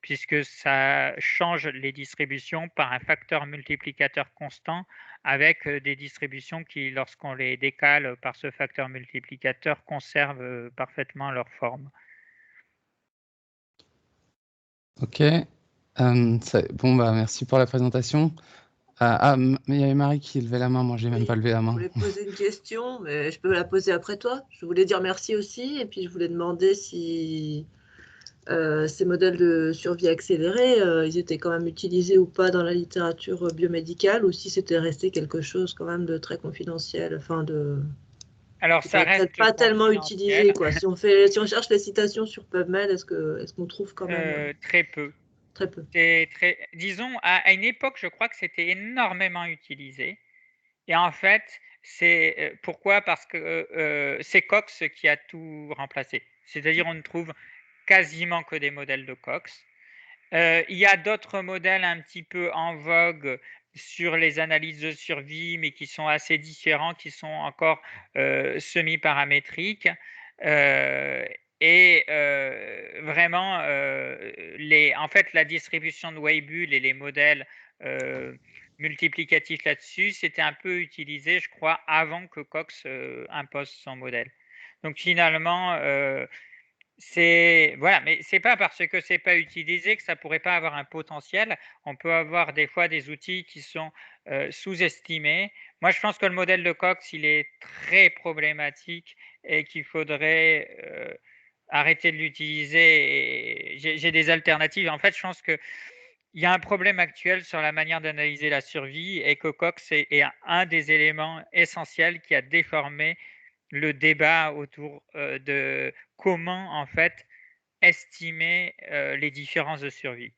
puisque ça change les distributions par un facteur multiplicateur constant avec des distributions qui, lorsqu'on les décale par ce facteur multiplicateur, conservent parfaitement leur forme. Ok. Bon, merci pour la présentation. Mais il y avait Marie qui levait la main. Moi, j'ai même pas levé la Je main. voulais poser une question, mais je peux la poser après toi. Je voulais dire merci aussi, et puis je voulais demander si ces modèles de survie accélérée, ils étaient quand même utilisés ou pas dans la littérature biomédicale, ou si c'était resté quelque chose quand même de très confidentiel, enfin Alors, ça reste peut-être pas tellement confidentiel, utilisé, quoi. Si on cherche les citations sur PubMed, est-ce qu'on trouve quand même très peu. très peu? Disons, à une époque, je crois que c'était énormément utilisé. Et en fait, c'est pourquoi? Parce que c'est Cox qui a tout remplacé. C'est-à-dire, on ne trouve quasiment que des modèles de Cox. Il y a d'autres modèles un petit peu en vogue sur les analyses de survie, mais qui sont assez différents, qui sont encore semi-paramétriques. Et vraiment, en fait, la distribution de Weibull et les modèles multiplicatifs là-dessus, c'était un peu utilisé, je crois, avant que Cox impose son modèle. Donc finalement, voilà, mais c'est pas parce que c'est pas utilisé que ça pourrait pas avoir un potentiel. On peut avoir des fois des outils qui sont sous-estimés. Moi, je pense que le modèle de Cox, il est très problématique et qu'il faudrait arrêter de l'utiliser. J'ai des alternatives. En fait, je pense que il y a un problème actuel sur la manière d'analyser la survie et que Cox est un des éléments essentiels qui a déformé le débat autour de comment en fait estimer les différences de survie.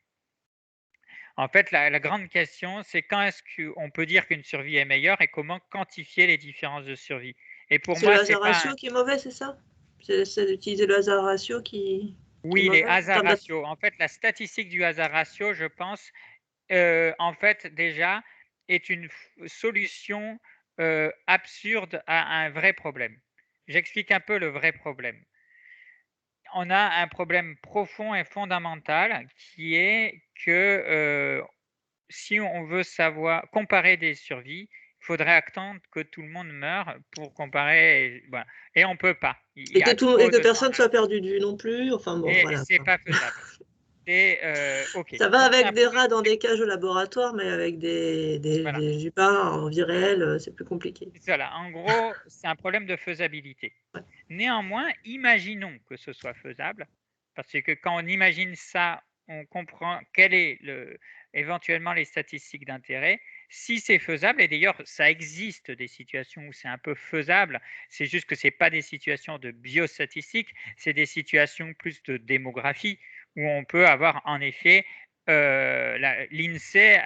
En fait, la grande question, c'est quand est-ce qu'on peut dire qu'une survie est meilleure et comment quantifier les différences de survie. Et pour C'est le moi, c'est hasard pas ratio qui est mauvais, c'est ça? C'est d'utiliser le hasard ratio qui est oui, les mauvais en hasard termes ratios. En fait, la statistique du hasard ratio, je pense, en fait, déjà, est une solution absurde à un vrai problème. J'explique un peu le vrai problème. On a un problème profond et fondamental qui est que si on veut savoir comparer des survies, il faudrait attendre que tout le monde meure pour comparer. Voilà. Et on ne peut pas. Il et y a et trop que de temps personne soit perdu de vue non plus. Enfin bon, et voilà, c'est quoi. pas faisable. C'est OK. Ça va Donc c'est avec un des problème. rats dans des cages au laboratoire, mais avec Voilà. des jupins en vie réelle, c'est plus compliqué. Voilà. En gros, c'est un problème de faisabilité. Ouais. Néanmoins, imaginons que ce soit faisable, parce que quand on imagine ça, on comprend quelles est éventuellement les statistiques d'intérêt. Si c'est faisable, et d'ailleurs ça existe des situations où c'est un peu faisable, c'est juste que ce n'est pas des situations de biostatistique, c'est des situations plus de démographie, où on peut avoir en effet l'INSEE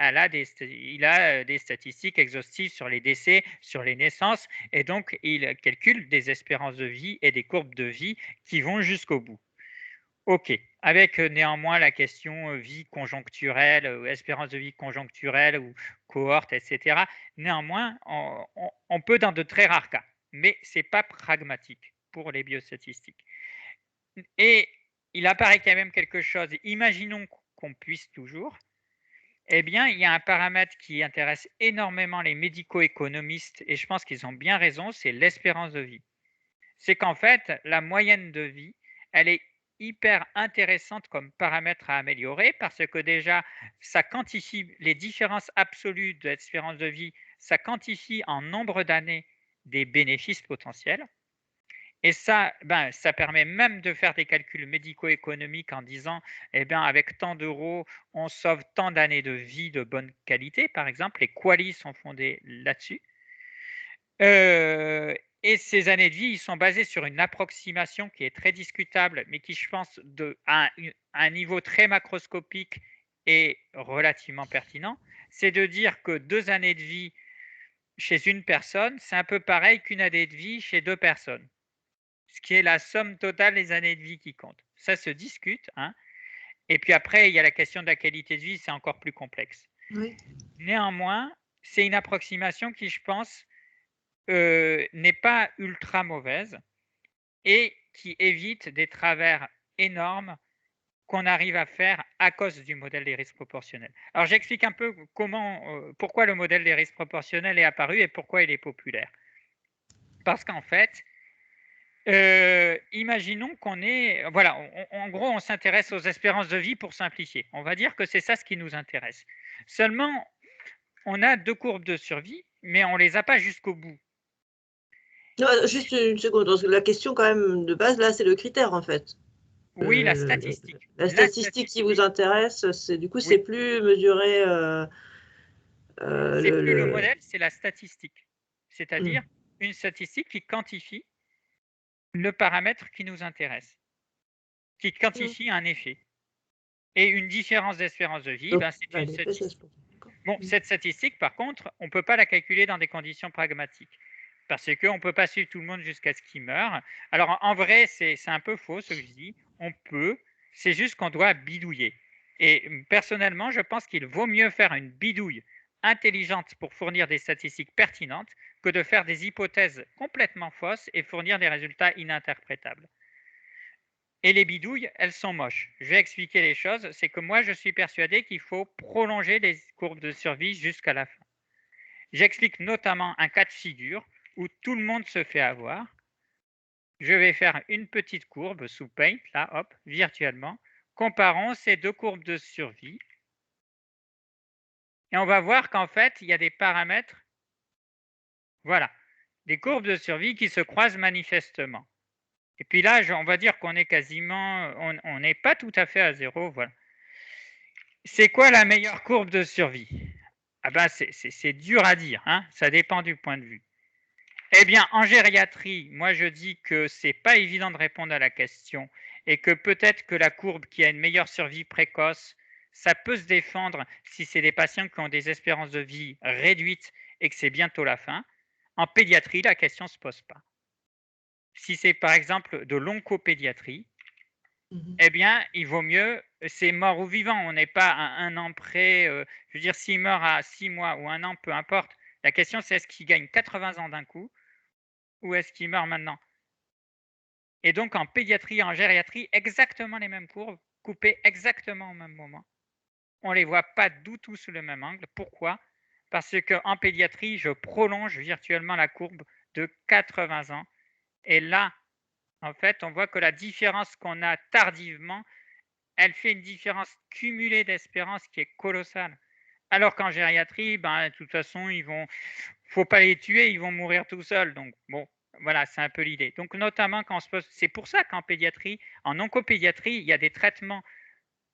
il a des statistiques exhaustives sur les décès, sur les naissances, et donc il calcule des espérances de vie et des courbes de vie qui vont jusqu'au bout. OK. Avec néanmoins la question vie conjoncturelle, espérance de vie conjoncturelle ou cohorte, etc. Néanmoins, on peut dans de très rares cas, mais ce n'est pas pragmatique pour les biostatistiques. Et il apparaît quand même quelque chose. Imaginons qu'on puisse toujours. Eh bien, il y a un paramètre qui intéresse énormément les médico-économistes, et je pense qu'ils ont bien raison, c'est l'espérance de vie. C'est qu'en fait, la moyenne de vie, elle est hyper intéressante comme paramètre à améliorer parce que déjà, ça quantifie les différences absolues de l'espérance de vie, ça quantifie en nombre d'années des bénéfices potentiels. Et ça, ça permet même de faire des calculs médico-économiques en disant, eh bien, avec tant d'euros, on sauve tant d'années de vie de bonne qualité, par exemple. Les QALY sont fondés là-dessus. Et ces années de vie, ils sont basés sur une approximation qui est très discutable, mais qui, je pense, à un niveau très macroscopique est relativement pertinent. C'est de dire que 2 années de vie chez une personne, c'est un peu pareil qu'une année de vie chez 2 personnes, ce qui est la somme totale des années de vie qui compte. Ça se discute, hein. Et puis après, il y a la question de la qualité de vie, c'est encore plus complexe. Oui. Néanmoins, c'est une approximation qui, je pense, n'est pas ultra mauvaise et qui évite des travers énormes qu'on arrive à faire à cause du modèle des risques proportionnels. Alors j'explique un peu pourquoi le modèle des risques proportionnels est apparu et pourquoi il est populaire. Parce qu'en fait, imaginons qu'on est, voilà, en gros, on s'intéresse aux espérances de vie pour simplifier. On va dire que c'est ça ce qui nous intéresse. Seulement, on a 2 courbes de survie, mais on ne les a pas jusqu'au bout. Non, juste une seconde, parce que la question quand même de base, là, c'est le critère en fait. Oui, la statistique. La statistique qui vous intéresse, c'est du coup, c'est plus mesurer. C'est plus le modèle, c'est la statistique. C'est-à-dire Mm. une statistique qui quantifie le paramètre qui nous intéresse, qui quantifie un effet. Et une différence d'espérance de vie, c'est une statistique. Bon, cette statistique, par contre, on ne peut pas la calculer dans des conditions pragmatiques. Parce qu'on ne peut pas suivre tout le monde jusqu'à ce qu'il meure. Alors, en vrai, c'est un peu faux ce que je dis. On peut, c'est juste qu'on doit bidouiller. Et personnellement, je pense qu'il vaut mieux faire une bidouille intelligente pour fournir des statistiques pertinentes que de faire des hypothèses complètement fausses et fournir des résultats ininterprétables. Et les bidouilles, elles sont moches. Je vais expliquer les choses. C'est que moi, je suis persuadé qu'il faut prolonger les courbes de survie jusqu'à la fin. J'explique notamment un cas de figure où tout le monde se fait avoir. Je vais faire une petite courbe sous Paint, là, hop, virtuellement. Comparons ces 2 courbes de survie. Et on va voir qu'en fait, il y a des paramètres, voilà, des courbes de survie qui se croisent manifestement. Et puis là, on va dire qu'on est quasiment, on n'est pas tout à fait à 0, voilà. C'est quoi la meilleure courbe de survie? Ah ben, c'est dur à dire, hein, ça dépend du point de vue. Eh bien, en gériatrie, moi je dis que c'est pas évident de répondre à la question et que peut-être que la courbe qui a une meilleure survie précoce, ça peut se défendre si c'est des patients qui ont des espérances de vie réduites et que c'est bientôt la fin. En pédiatrie, la question ne se pose pas. Si c'est par exemple de l'oncopédiatrie, eh bien, il vaut mieux, c'est mort ou vivant, on n'est pas à 1 an près, je veux dire, s'il meurt à 6 mois ou 1 an, peu importe. La question, c'est est-ce qu'il gagne 80 ans d'un coup ou est-ce qu'il meurt maintenant? Et donc, en pédiatrie et en gériatrie, exactement les mêmes courbes, coupées exactement au même moment. On ne les voit pas du tout sous le même angle. Pourquoi? Parce qu'en pédiatrie, je prolonge virtuellement la courbe de 80 ans. Et là, en fait, on voit que la différence qu'on a tardivement, elle fait une différence cumulée d'espérance qui est colossale. Alors qu'en gériatrie, de toute façon, faut pas les tuer, ils vont mourir tout seuls. Donc, bon, voilà, c'est un peu l'idée. Donc, notamment quand on se pose, c'est pour ça qu'en pédiatrie, en oncopédiatrie, il y a des traitements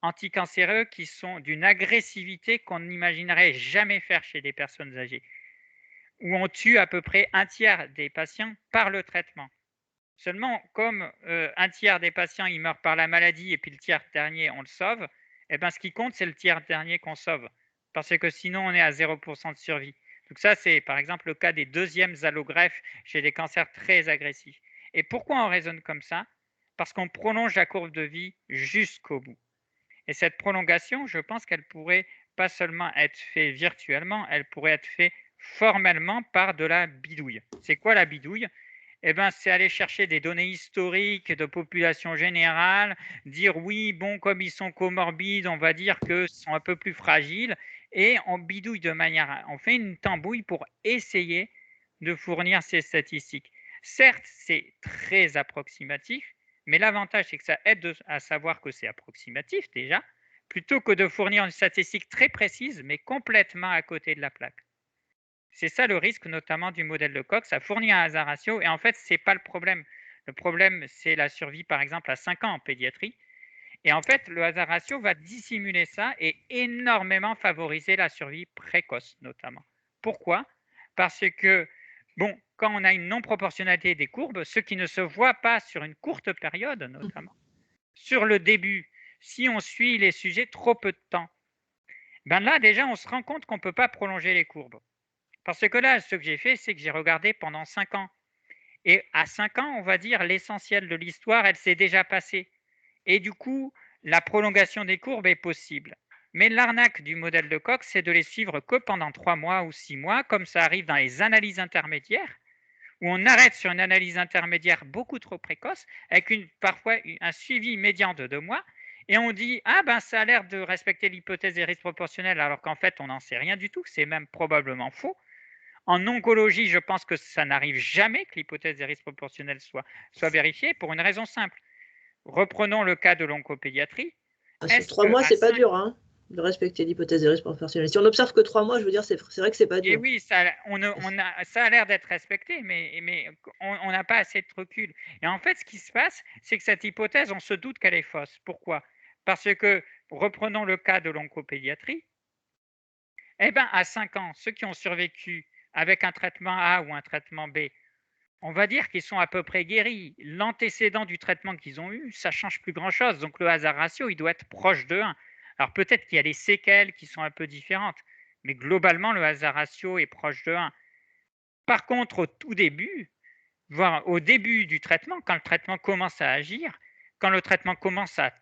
anticancéreux qui sont d'une agressivité qu'on n'imaginerait jamais faire chez des personnes âgées, où on tue à peu près 1/3 des patients par le traitement. Seulement, comme 1/3 des patients ils meurent par la maladie et puis le tiers dernier on le sauve, eh ben, ce qui compte c'est le tiers dernier qu'on sauve, parce que sinon on est à 0% de survie. Donc ça c'est par exemple le cas des 2e allogreffes chez des cancers très agressifs. Et pourquoi on raisonne comme ça? Parce qu'on prolonge la courbe de vie jusqu'au bout. Et cette prolongation, je pense qu'elle pourrait pas seulement être faite virtuellement, elle pourrait être faite formellement par de la bidouille. C'est quoi la bidouille? Eh ben, c'est aller chercher des données historiques de population générale, dire oui, bon, comme ils sont comorbides, on va dire qu'ils sont un peu plus fragiles, et on bidouille on fait une tambouille pour essayer de fournir ces statistiques. Certes, c'est très approximatif, mais l'avantage, c'est que ça aide à savoir que c'est approximatif déjà, plutôt que de fournir une statistique très précise, mais complètement à côté de la plaque. C'est ça le risque, notamment du modèle de Cox, ça fournit un hasard ratio, et en fait, ce n'est pas le problème. Le problème, c'est la survie, par exemple, à 5 ans en pédiatrie. Et en fait, le hasard ratio va dissimuler ça et énormément favoriser la survie précoce, notamment. Pourquoi? Parce que, bon, quand on a une non-proportionnalité des courbes, ce qui ne se voit pas sur une courte période, notamment, sur le début, si on suit les sujets trop peu de temps, ben là, déjà, on se rend compte qu'on ne peut pas prolonger les courbes. Parce que là, ce que j'ai fait, c'est que j'ai regardé pendant 5 ans. Et à 5 ans, on va dire, l'essentiel de l'histoire, elle s'est déjà passée. Et du coup, la prolongation des courbes est possible. Mais l'arnaque du modèle de Cox, c'est de les suivre que pendant 3 mois ou 6 mois, comme ça arrive dans les analyses intermédiaires, où on arrête sur une analyse intermédiaire beaucoup trop précoce, avec parfois un suivi médian de 2 mois, et on dit « Ah ben ça a l'air de respecter l'hypothèse des risques proportionnels », alors qu'en fait on n'en sait rien du tout, c'est même probablement faux. En oncologie, je pense que ça n'arrive jamais que l'hypothèse des risques proportionnels soit vérifiée pour une raison simple. Reprenons le cas de l'oncopédiatrie. Sur 3 mois, c'est pas dur de respecter l'hypothèse des risques proportionnels. Si on n'observe que 3 mois, je veux dire, c'est vrai que c'est pas dur. Et oui, ça a l'air d'être respecté, mais on n'a pas assez de recul. Et en fait, ce qui se passe, c'est que cette hypothèse, on se doute qu'elle est fausse. Pourquoi? Parce que, reprenons le cas de l'oncopédiatrie, eh ben, à 5 ans, ceux qui ont survécu avec un traitement A ou un traitement B, on va dire qu'ils sont à peu près guéris. L'antécédent du traitement qu'ils ont eu, ça ne change plus grand-chose. Donc le hasard ratio, il doit être proche de 1. Alors peut-être qu'il y a des séquelles qui sont un peu différentes, mais globalement, le hasard ratio est proche de 1. Par contre, au tout début, voire au début du traitement, quand le traitement commence à agir, quand le traitement commence à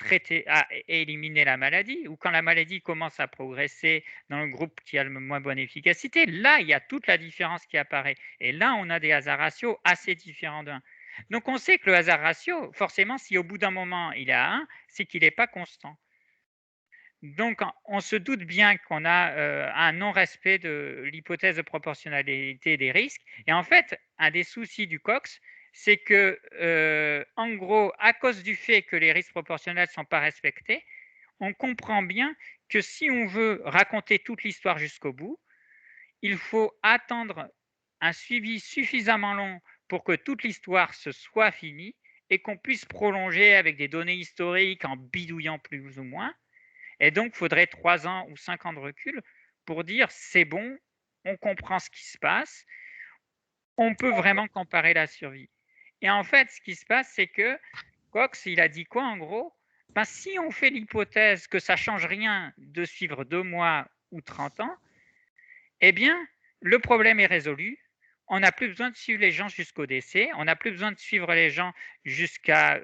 éliminer la maladie, ou quand la maladie commence à progresser dans le groupe qui a le moins bonne efficacité, là, il y a toute la différence qui apparaît. Et là, on a des hasard ratios assez différents d'un. Donc, on sait que le hasard ratio, forcément, si au bout d'un moment, il est à 1, c'est qu'il n'est pas constant. Donc, on se doute bien qu'on a un non-respect de l'hypothèse de proportionnalité des risques. Et en fait, un des soucis du Cox, c'est que, en gros, à cause du fait que les risques proportionnels ne sont pas respectés, on comprend bien que si on veut raconter toute l'histoire jusqu'au bout, il faut attendre un suivi suffisamment long pour que toute l'histoire se soit finie et qu'on puisse prolonger avec des données historiques en bidouillant plus ou moins. Et donc, il faudrait 3 ans ou 5 ans de recul pour dire c'est bon, on comprend ce qui se passe, on peut vraiment comparer la survie. Et en fait, ce qui se passe, c'est que Cox, il a dit quoi en gros? Ben, si on fait l'hypothèse que ça ne change rien de suivre 2 mois ou 30 ans, eh bien, le problème est résolu. On n'a plus besoin de suivre les gens jusqu'au décès, on n'a plus besoin de suivre les gens jusqu'à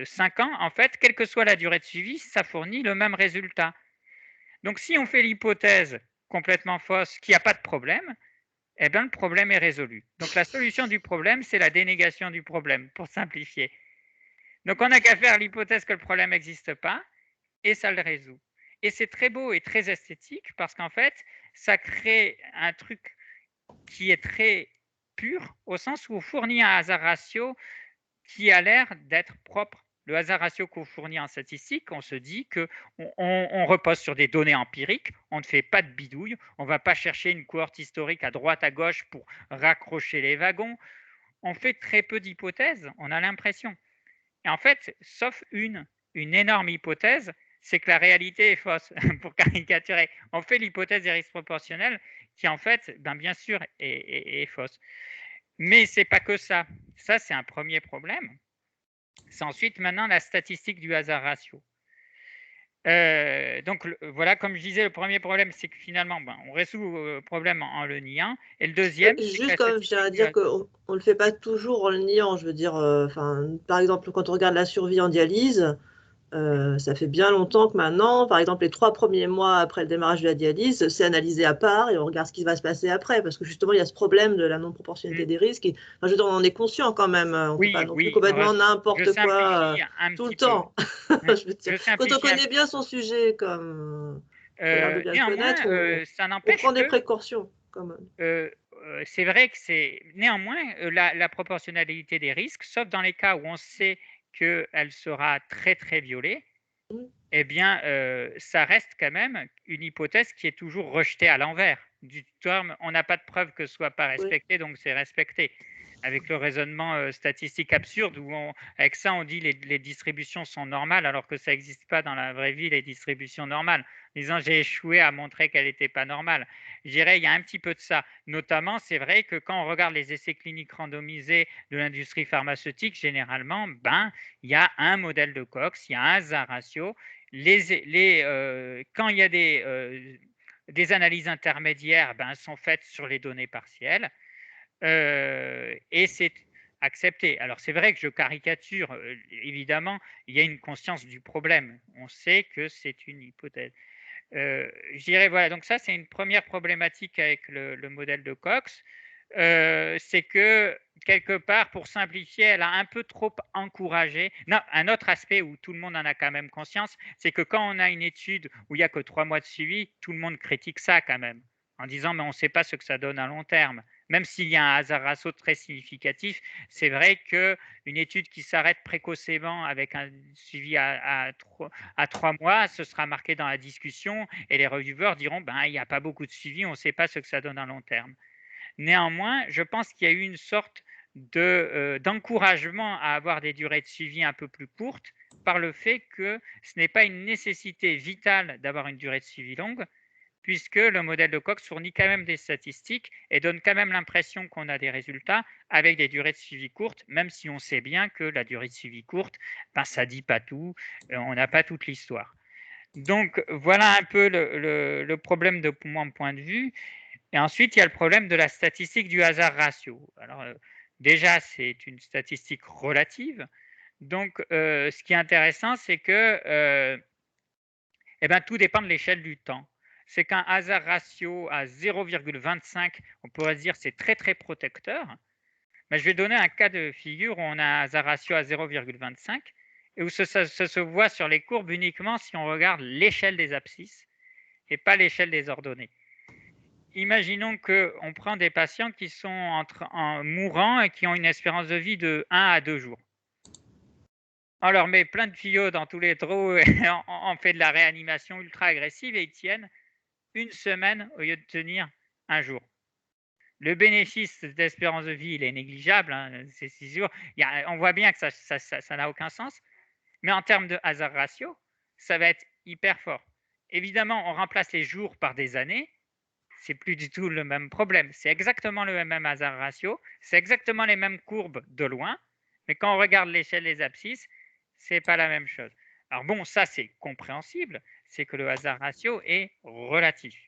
5 ans. En fait, quelle que soit la durée de suivi, ça fournit le même résultat. Donc, si on fait l'hypothèse complètement fausse qu'il n'y a pas de problème, eh bien, le problème est résolu. Donc, la solution du problème, c'est la dénégation du problème, pour simplifier. Donc, on n'a qu'à faire l'hypothèse que le problème n'existe pas, et ça le résout. Et c'est très beau et très esthétique, parce qu'en fait, ça crée un truc qui est très pur, au sens où on fournit un hasard ratio qui a l'air d'être propre. Le hasard ratio qu'on fournit en statistique, on se dit qu'on repose sur des données empiriques, on ne fait pas de bidouille, on ne va pas chercher une cohorte historique à droite, à gauche pour raccrocher les wagons. On fait très peu d'hypothèses, on a l'impression. Et en fait, sauf une énorme hypothèse, c'est que la réalité est fausse, pour caricaturer. On fait l'hypothèse des risques proportionnels qui, en fait, bien sûr, est fausse. Mais ce n'est pas que ça. Ça, c'est un premier problème. C'est ensuite maintenant la statistique du hasard ratio. Donc voilà, comme je disais, le premier problème, c'est que finalement, on résout le problème en le niant. Et le deuxième, juste comme je tiens à dire qu'on ne le fait pas toujours en le niant. Je veux dire, par exemple, quand on regarde la survie en dialyse, ça fait bien longtemps que maintenant, par exemple, les 3 premiers mois après le démarrage de la dialyse, c'est analysé à part et on regarde ce qui va se passer après, parce que justement, il y a ce problème de la non-proportionnalité des risques. Et, je veux dire, on en est conscient quand même. On ne fait pas non plus complètement n'importe quoi tout le temps. Je veux dire, quand on connaît bien son sujet, comme... Tu as l'air de bien le connaître. Néanmoins, ça On n'empêche prend des que précautions, quand même. c'est vrai que c'est néanmoins la proportionnalité des risques, sauf dans les cas où on sait qu'elle sera très très violée, Mm. eh bien, ça reste quand même une hypothèse qui est toujours rejetée à l'envers du terme. On n'a pas de preuve que ce soit pas Oui. respecté, donc c'est respecté. Avec le raisonnement statistique absurde où avec ça on dit les distributions sont normales alors que ça n'existe pas dans la vraie vie les distributions normales. En disant j'ai échoué à montrer qu'elle n'était pas normale. Je dirais il y a un petit peu de ça. Notamment, c'est vrai que quand on regarde les essais cliniques randomisés de l'industrie pharmaceutique, généralement, il y a un modèle de Cox, il y a un hasard ratio. Quand il y a des analyses intermédiaires, sont faites sur les données partielles et c'est accepté. Alors c'est vrai que je caricature, évidemment, il y a une conscience du problème. On sait que c'est une hypothèse. Je dirais, voilà, donc ça c'est une première problématique avec le modèle de Cox. C'est que quelque part, pour simplifier, elle a un peu trop encouragé. Non, un autre aspect où tout le monde en a quand même conscience, c'est que quand on a une étude où il n'y a que 3 mois de suivi, tout le monde critique ça quand même, en disant mais on ne sait pas ce que ça donne à long terme. Même s'il y a un hasard ratio très significatif, c'est vrai qu'une étude qui s'arrête précocement avec un suivi à 3 mois, ce sera marqué dans la discussion et les reviewers diront il n'y a pas beaucoup de suivi, on ne sait pas ce que ça donne à long terme. Néanmoins, je pense qu'il y a eu une sorte d'encouragement à avoir des durées de suivi un peu plus courtes par le fait que ce n'est pas une nécessité vitale d'avoir une durée de suivi longue, puisque le modèle de Cox fournit quand même des statistiques et donne quand même l'impression qu'on a des résultats avec des durées de suivi courtes, même si on sait bien que la durée de suivi courte, ça ne dit pas tout, on n'a pas toute l'histoire. Donc voilà un peu le problème de mon point de vue. Et ensuite, il y a le problème de la statistique du hasard ratio. Alors, déjà, c'est une statistique relative. Donc, ce qui est intéressant, c'est que tout dépend de l'échelle du temps. C'est qu'un hasard ratio à 0,25, on pourrait se dire c'est très très protecteur. Mais je vais donner un cas de figure où on a un hasard ratio à 0,25 et où ça se voit sur les courbes uniquement si on regarde l'échelle des abscisses et pas l'échelle des ordonnées. Imaginons qu'on prend des patients qui sont mourants et qui ont une espérance de vie de 1 à 2 jours. On leur met plein de tuyaux dans tous les trous et on fait de la réanimation ultra agressive et ils tiennent une semaine au lieu de tenir un jour. Le bénéfice d'espérance de vie, il est négligeable, c'est 6 jours. On voit bien que ça n'a aucun sens. Mais en termes de hasard ratio, ça va être hyper fort. Évidemment, on remplace les jours par des années. C'est plus du tout le même problème. C'est exactement le même hasard ratio, c'est exactement les mêmes courbes de loin, mais quand on regarde l'échelle des abscisses, c'est pas la même chose. Alors bon, ça c'est compréhensible, c'est que le hasard ratio est relatif.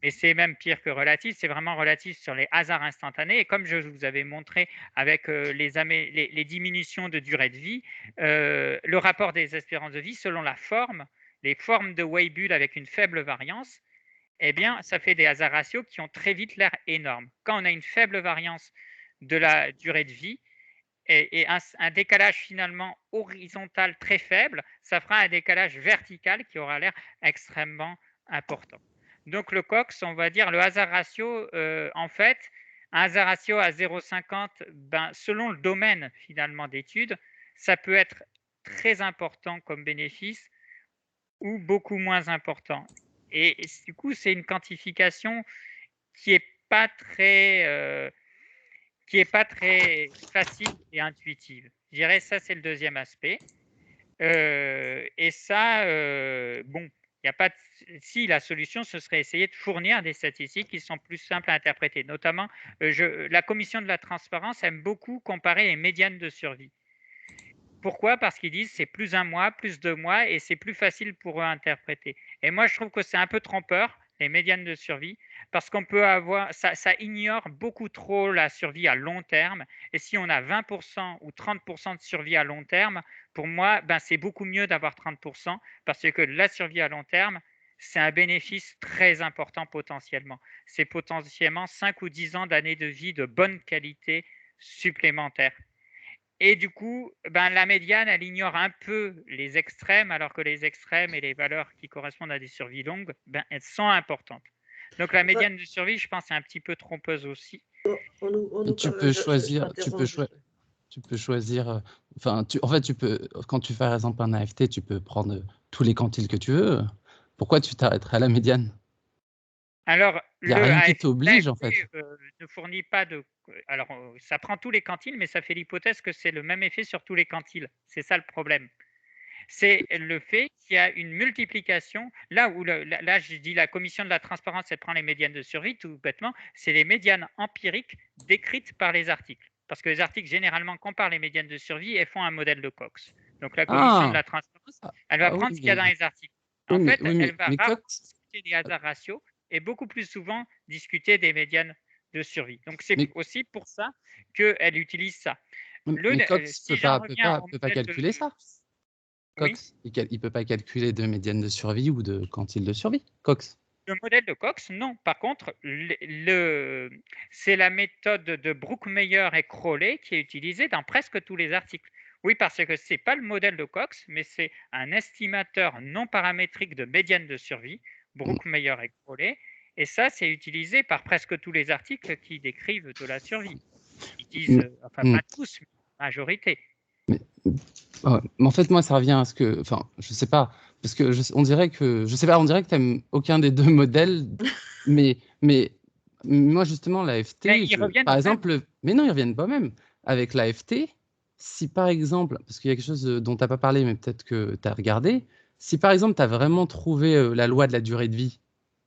Mais c'est même pire que relatif, c'est vraiment relatif sur les hasards instantanés. Et comme je vous avais montré avec les diminutions de durée de vie, le rapport des espérances de vie selon la forme, les formes de Weibull avec une faible variance, ça fait des hasards ratios qui ont très vite l'air énormes. Quand on a une faible variance de la durée de vie et un décalage finalement horizontal très faible, ça fera un décalage vertical qui aura l'air extrêmement important. Donc le Cox, on va dire le hasard ratio, en fait, un hasard ratio à 0,50, selon le domaine finalement d'étude, ça peut être très important comme bénéfice ou beaucoup moins important. Et du coup, c'est une quantification qui n'est pas très facile et intuitive. Je dirais ça, c'est le deuxième aspect. Et ça, bon, il y a pas si la solution, ce serait essayer de fournir des statistiques qui sont plus simples à interpréter. Notamment, la commission de la transparence aime beaucoup comparer les médianes de survie. Pourquoi? Parce qu'ils disent c'est plus 1 mois, plus 2 mois et c'est plus facile pour eux à interpréter. Et moi, je trouve que c'est un peu trompeur, les médianes de survie, parce qu'on peut avoir, ça ignore beaucoup trop la survie à long terme. Et si on a 20% ou 30% de survie à long terme, pour moi, c'est beaucoup mieux d'avoir 30% parce que la survie à long terme, c'est un bénéfice très important potentiellement. C'est potentiellement 5 ou 10 ans d'années de vie de bonne qualité supplémentaire. Et du coup, la médiane, elle ignore un peu les extrêmes, alors que les extrêmes et les valeurs qui correspondent à des survies longues, elles sont importantes. Donc la médiane de survie, je pense, est un petit peu trompeuse aussi. Tu peux choisir, enfin, en fait, tu peux, quand tu fais par exemple un AFT, tu peux prendre tous les quantiles que tu veux. Pourquoi tu t'arrêterais à la médiane? Alors, Il n'y a rien qui t'oblige, en l'AFT fait. ne fournit pas de. Alors, ça prend tous les quantiles, mais ça fait l'hypothèse que c'est le même effet sur tous les quantiles. C'est ça le problème. C'est le fait qu'il y a une multiplication. Là où là, je dis la commission de la transparence, elle prend les médianes de survie, tout bêtement, c'est les médianes empiriques décrites par les articles. Parce que les articles, généralement, comparent les médianes de survie et font un modèle de Cox. Donc, la commission de la transparence, elle va prendre oui, ce qu'il y a dans les articles. oui, En fait, oui, elle va mais rarement Cox, discuter des hasards ratios et beaucoup plus souvent discuter des médianes de survie. Donc, c'est mais, aussi pour ça qu'elle utilise ça. mais Cox Si peut j'en pas, reviens au pas modèle de. calculer ça. Oui. Cox, il peut pas calculer de médiane de survie ou de quantile de survie. Cox. Le modèle de Cox, non. Par contre, c'est la méthode de Brookmeyer et Crowley qui est utilisée dans presque tous les articles. Oui, parce que ce n'est pas le modèle de Cox, mais c'est un estimateur non paramétrique de médiane de survie, Brookmeyer et Crowley. Et ça, c'est utilisé par presque tous les articles qui décrivent de la survie. Ils disent, enfin pas tous, mais la majorité. Mais en fait, moi, ça revient à ce que, enfin, je sais pas, parce que on dirait que, je sais pas, on dirait que t'aimes aucun des deux modèles, mais moi, justement, l'AFT, par exemple, mais non, ils reviennent pas même. Avec l'AFT, si par exemple, parce qu'il y a quelque chose dont tu n'as pas parlé, mais peut-être que tu as regardé, si par exemple, tu as vraiment trouvé la loi de la durée de vie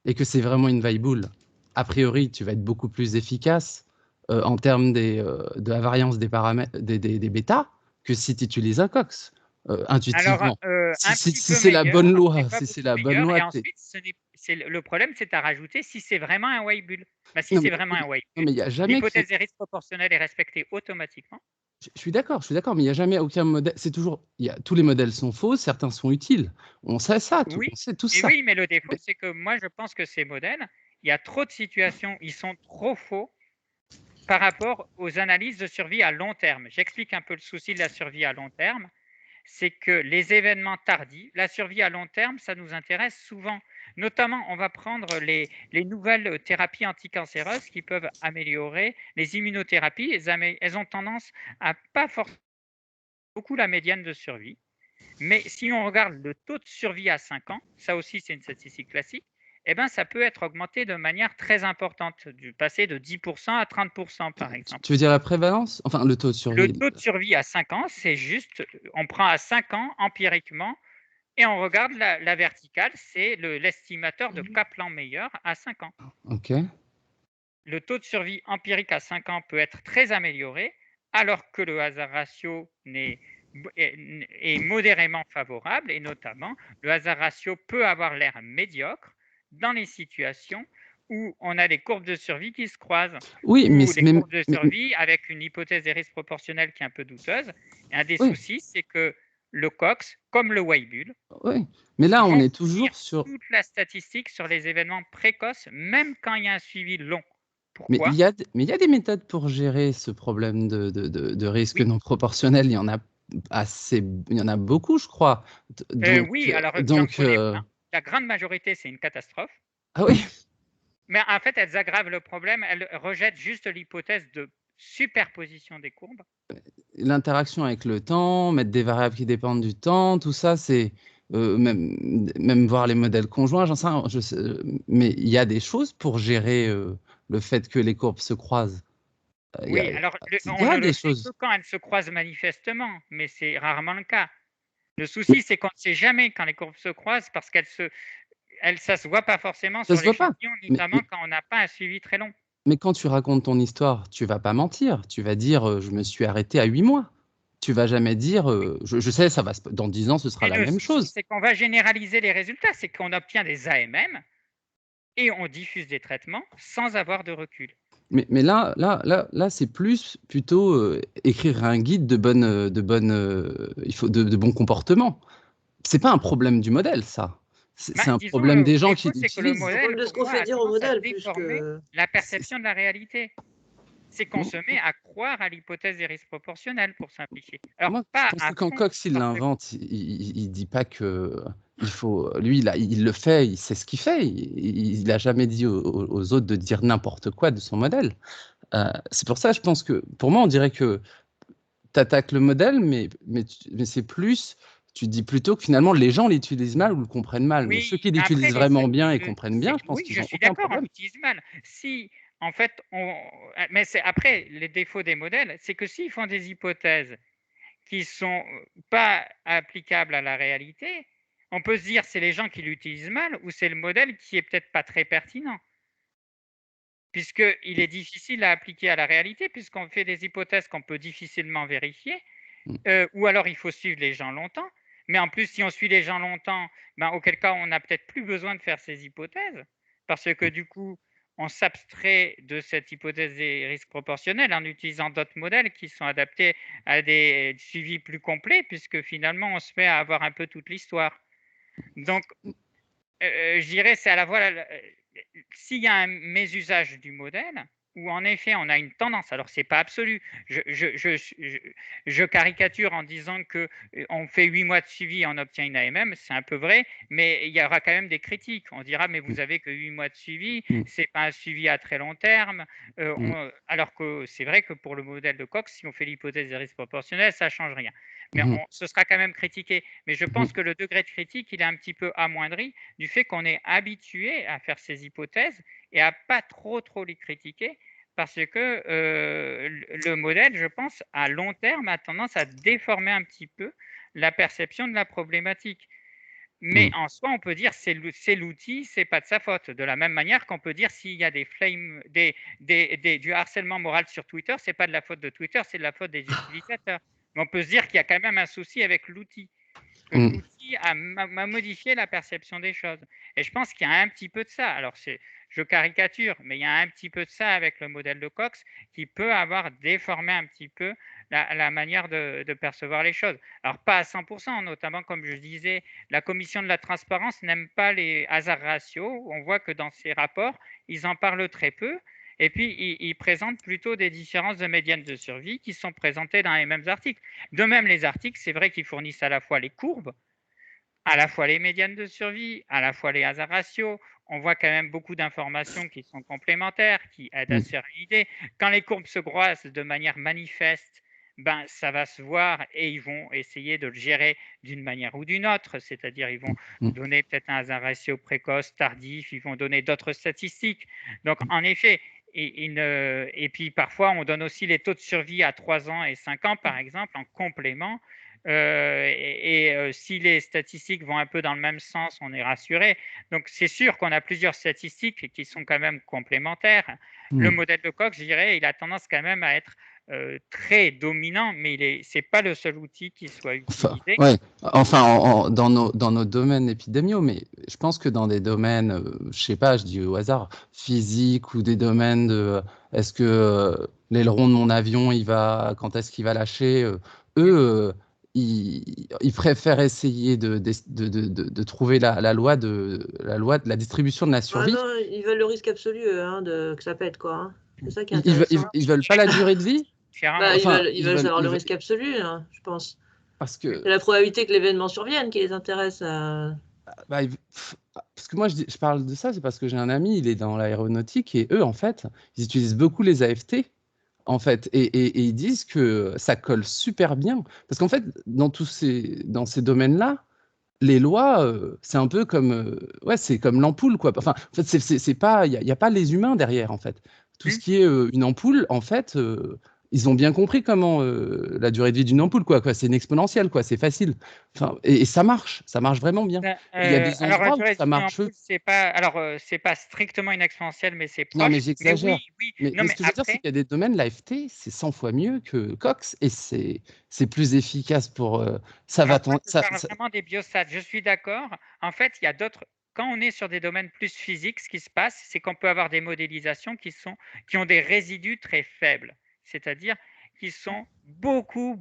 et que c'est vraiment une variable, a priori, tu vas être beaucoup plus efficace en termes de la variance des paramètres, des bêtas, que si tu utilises un Cox, intuitivement. Alors, si c'est la bonne loi, si c'est la bonne loi. Et ensuite, le problème, c'est à rajouter si c'est vraiment un Weibull. Si Non, c'est mais- vraiment un non, Weibull, mais il y a jamais l'hypothèse des risques proportionnels est respectée automatiquement. Je suis d'accord, mais il n'y a jamais aucun modèle. C'est toujours, tous les modèles sont faux, certains sont utiles. On sait ça, Oui, on sait tout ça. oui, mais le défaut, c'est que moi, je pense que ces modèles, il y a trop de situations, ils sont trop faux par rapport aux analyses de survie à long terme. J'explique un peu le souci de la survie à long terme. C'est que les événements tardifs, la survie à long terme, ça nous intéresse souvent. Notamment, on va prendre les nouvelles thérapies anticancéreuses qui peuvent améliorer les immunothérapies. Elles ont tendance à pas forcer beaucoup la médiane de survie. Mais si on regarde le taux de survie à 5 ans, ça aussi c'est une statistique classique, ça peut être augmenté de manière très importante, passer de 10% à 30% par exemple. Tu veux dire la prévalence? Enfin, le taux de survie. Le taux de survie à 5 ans, c'est juste, on prend à 5 ans empiriquement et on regarde la verticale, c'est l'estimateur de Kaplan-Meier à 5 ans. Ok. Le taux de survie empirique à 5 ans peut être très amélioré, alors que le hasard ratio est modérément favorable, et notamment, le hasard ratio peut avoir l'air médiocre dans les situations où on a des courbes de survie qui se croisent, oui, ou des courbes de survie avec une hypothèse des risques proportionnels qui est un peu douteuse. Et un des soucis, c'est que le Cox, comme le Weibull, mais là, on est toujours sur toute la statistique sur les événements précoces, même quand il y a un suivi long. Pourquoi? Mais il y a des méthodes pour gérer ce problème de risque non proportionnel. Il y en a il y en a beaucoup, je crois. Oui, alors la grande majorité, c'est une catastrophe. Ah oui. Mais en fait, elles aggravent le problème. Elles rejettent juste l'hypothèse de superposition des courbes. L'interaction avec le temps, mettre des variables qui dépendent du temps, tout ça, c'est même voir les modèles conjoints, j'en sais rien, mais il y a des choses pour gérer le fait que les courbes se croisent. Oui, alors on ne le sait que quand elles se croisent manifestement, mais c'est rarement le cas. Le souci, c'est qu'on ne sait jamais quand les courbes se croisent parce ça ne se voit pas forcément sur l'échantillon, notamment quand on n'a pas un suivi très long. Mais quand tu racontes ton histoire, tu vas pas mentir. Tu vas dire je me suis arrêté à 8 mois. Tu vas jamais dire je sais, ça va dans 10 ans, ce sera la même chose. C'est qu'on va généraliser les résultats, c'est qu'on obtient des AMM et on diffuse des traitements sans avoir de recul. Mais là, c'est plutôt écrire un guide de bon comportement. C'est pas un problème du modèle, ça. C'est un problème des gens qui l'utilisent. C'est ce qu'on fait dire au modèle plus que la perception de la réalité. c'est qu'on se met à croire à l'hypothèse des risques proportionnels, pour simplifier. Alors, Moi, je pas pense à que quand fond, Cox, il parce que l'invente, il dit pas que il faut lui, il le fait, il sait ce qu'il fait. Il a jamais dit aux autres de dire n'importe quoi de son modèle. C'est pour ça, je pense que pour moi, on dirait que tu attaques le modèle, mais c'est plus tu dis plutôt que finalement les gens l'utilisent mal ou le comprennent mal. Mais ceux oui, qui mais après, l'utilisent vraiment bien et comprennent bien, je pense oui, qu'ils je ont suis aucun d'accord, on problème. l'utilise mal. Si, en fait, mais c'est après, les défauts des modèles, c'est que s'ils font des hypothèses qui sont pas applicables à la réalité, on peut se dire c'est les gens qui l'utilisent mal ou c'est le modèle qui est peut-être pas très pertinent, puisqu'il est difficile à appliquer à la réalité, puisqu'on fait des hypothèses qu'on peut difficilement vérifier, Mmh. ou alors il faut suivre les gens longtemps. Mais en plus, si on suit les gens longtemps, ben, auquel cas on n'a peut-être plus besoin de faire ces hypothèses, parce que du coup, on s'abstrait de cette hypothèse des risques proportionnels en utilisant d'autres modèles qui sont adaptés à des suivis plus complets, puisque finalement, on se met à avoir un peu toute l'histoire. Donc, je dirais, c'est à la fois s'il y a un mésusage du modèle, où en effet on a une tendance, alors c'est pas absolu, je caricature en disant que on fait 8 mois de suivi et on obtient une AMM, c'est un peu vrai, mais il y aura quand même des critiques. On dira, mais Mmh. vous avez que 8 mois de suivi, Mmh. c'est pas un suivi à très long terme, Mmh. alors que c'est vrai que pour le modèle de Cox, si on fait l'hypothèse des risques proportionnels, ça change rien. Mais Mmh. ce sera quand même critiqué. Mais je Mmh. pense que le degré de critique, il est un petit peu amoindri du fait qu'on est habitué à faire ces hypothèses et à pas trop les critiquer parce que le modèle, je pense, à long terme, a tendance à déformer un petit peu la perception de la problématique. Mais Mmh. en soi, on peut dire c'est l'outil, c'est pas de sa faute. De la même manière qu'on peut dire s'il y a du harcèlement moral sur Twitter, c'est pas de la faute de Twitter, c'est de la faute des utilisateurs. Mais on peut se dire qu'il y a quand même un souci avec l'outil, que Mmh. l'outil a modifié la perception des choses. Et je pense qu'il y a un petit peu de ça. Alors, je caricature, mais il y a un petit peu de ça avec le modèle de Cox qui peut avoir déformé un petit peu la manière de percevoir les choses. Alors, pas à 100%, notamment, comme je disais, la commission de la transparence n'aime pas les hasards ratios. On voit que dans ces rapports, ils en parlent très peu. Et puis, ils présentent plutôt des différences de médiane de survie qui sont présentées dans les mêmes articles. De même, les articles, c'est vrai qu'ils fournissent à la fois les courbes, à la fois les médianes de survie, à la fois les hasards ratios. On voit quand même beaucoup d'informations qui sont complémentaires, qui aident à Mmh. se faire une idée. Quand les courbes se croisent de manière manifeste, ben, ça va se voir et ils vont essayer de le gérer d'une manière ou d'une autre, c'est-à-dire ils vont Mmh. donner peut-être un hasard ratio précoce, tardif, ils vont donner d'autres statistiques. Donc en effet, et puis parfois on donne aussi les taux de survie à 3 ans et 5 ans par exemple en complément. Si les statistiques vont un peu dans le même sens, on est rassuré. Donc c'est sûr qu'on a plusieurs statistiques qui sont quand même complémentaires. Le Mmh. modèle de Cox, je dirais, il a tendance quand même à être très dominant, mais c'est pas le seul outil qui soit Enfin, utilisé. ouais, enfin, dans nos domaines épidémiaux, mais je pense que dans des domaines, je sais pas, je dis au hasard, physique ou des domaines de, est-ce que l'aileron de mon avion, quand est-ce qu'il va lâcher, eux, ils préfèrent essayer de trouver la loi de la distribution de la Ah survie. non, ils veulent le risque absolu hein, que ça pète, quoi. Hein. C'est ça qui est Ils intéressant. ils veulent pas la durée de vie? Différemment. Bah, Enfin, ils veulent savoir le risque absolu, hein, je pense. parce C'est que la probabilité que l'événement survienne qui les intéresse. bah, parce que moi, je parle de ça, c'est parce que j'ai un ami, il est dans l'aéronautique et eux, en fait, ils utilisent beaucoup les AFT, en fait, et ils disent que ça colle super bien. Parce qu'en fait, dans ces domaines-là, les lois, c'est un peu comme, ouais, c'est comme l'ampoule, quoi. Enfin, en fait, c'est pas, il y a pas les humains derrière, en fait. Tout ce Hmm. qui est une ampoule, en fait, ils ont bien compris comment la durée de vie d'une ampoule, quoi. C'est une exponentielle, quoi. C'est facile. Enfin, et ça marche vraiment bien. Il y a des Alors, la endroits où durée de ça vie d'une marche. ampoule, c'est pas strictement une exponentielle, mais c'est Non, mais proche. Mais j'exagère. oui, oui. Non, Mais ce mais que je veux dire, c'est après, qu'il y a des domaines, l'AFT, c'est 100 fois mieux que Cox, et c'est plus efficace pour ça alors va toi, ton, tu parles vraiment des biostats. Je suis d'accord. En fait, il y a d'autres. Quand on est sur des domaines plus physiques, ce qui se passe, c'est qu'on peut avoir des modélisations qui ont des résidus très faibles, c'est-à-dire qui sont beaucoup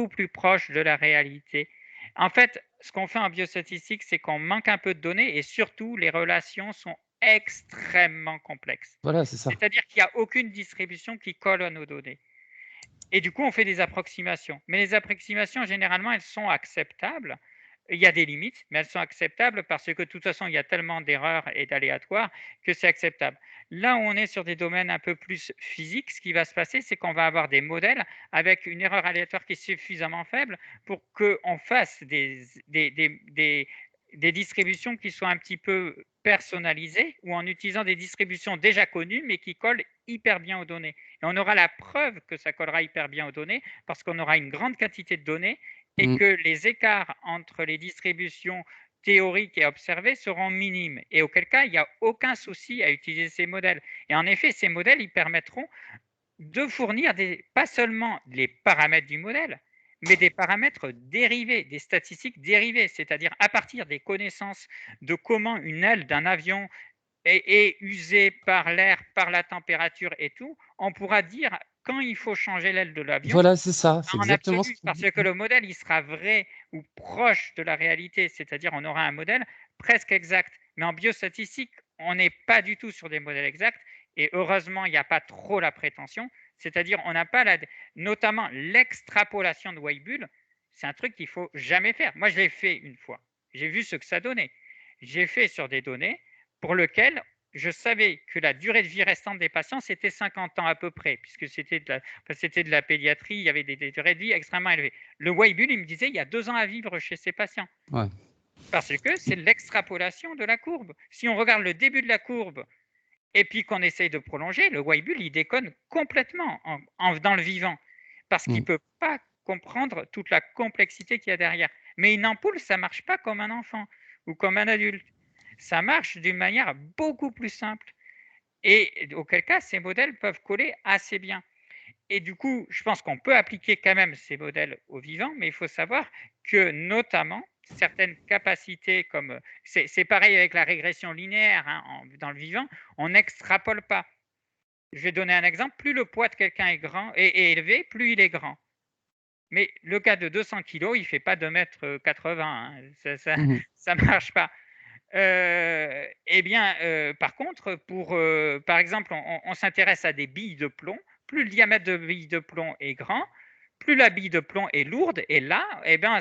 plus proches de la réalité. En fait, ce qu'on fait en biostatistique, c'est qu'on manque un peu de données et surtout, les relations sont extrêmement complexes. Voilà, c'est ça. C'est-à-dire qu'il n'y a aucune distribution qui colle à nos données. Et du coup, on fait des approximations. Mais les approximations, généralement, elles sont acceptables. Il y a des limites, mais elles sont acceptables parce que de toute façon, il y a tellement d'erreurs et d'aléatoires que c'est acceptable. Là où on est sur des domaines un peu plus physiques, ce qui va se passer, c'est qu'on va avoir des modèles avec une erreur aléatoire qui est suffisamment faible pour qu'on fasse des distributions qui soient un petit peu personnalisées ou en utilisant des distributions déjà connues mais qui collent hyper bien aux données. Et on aura la preuve que ça collera hyper bien aux données parce qu'on aura une grande quantité de données et que les écarts entre les distributions théoriques et observées seront minimes. Et auquel cas, il n'y a aucun souci à utiliser ces modèles. Et en effet, ces modèles, ils permettront de fournir pas seulement les paramètres du modèle, mais des paramètres dérivés, des statistiques dérivées, c'est-à-dire à partir des connaissances de comment une aile d'un avion est usée par l'air, par la température et tout, on pourra dire quand il faut changer l'aile de l'avion Voilà, c'est ça, c'est en exactement ce absolu, qu'il parce dit. que le modèle, il sera vrai ou proche de la réalité, c'est-à-dire on aura un modèle presque exact. Mais en biostatistique, on n'est pas du tout sur des modèles exacts, et heureusement, il n'y a pas trop la prétention, c'est-à-dire on n'a pas notamment l'extrapolation de Weibull, c'est un truc qu'il faut jamais faire. Moi, je l'ai fait une fois, j'ai vu ce que ça donnait. J'ai fait sur des données pour lesquelles je savais que la durée de vie restante des patients, c'était 50 ans à peu près, puisque c'était de la pédiatrie, il y avait des durées de vie extrêmement élevées. Le Weibull, il me disait, il y a 2 ans à vivre chez ces patients. Ouais. Parce que c'est l'extrapolation de la courbe. Si on regarde le début de la courbe et puis qu'on essaye de prolonger, le Weibull, il déconne complètement dans le vivant, parce qu'il ne peut pas comprendre toute la complexité qu'il y a derrière. Mais une ampoule, ça ne marche pas comme un enfant ou comme un adulte. Ça marche d'une manière beaucoup plus simple. Et auquel cas, ces modèles peuvent coller assez bien. Et du coup, je pense qu'on peut appliquer quand même ces modèles au vivant, mais il faut savoir que notamment certaines capacités comme c'est pareil avec la régression linéaire dans le vivant, on n'extrapole pas. Je vais donner un exemple, plus le poids de quelqu'un est grand est élevé, plus il est grand. Mais le gars de 200 kg, il ne fait pas 2,80 m. Ça ne marche pas. Par contre, par exemple, on s'intéresse à des billes de plomb. Plus le diamètre de bille de plomb est grand, plus la bille de plomb est lourde. Et là,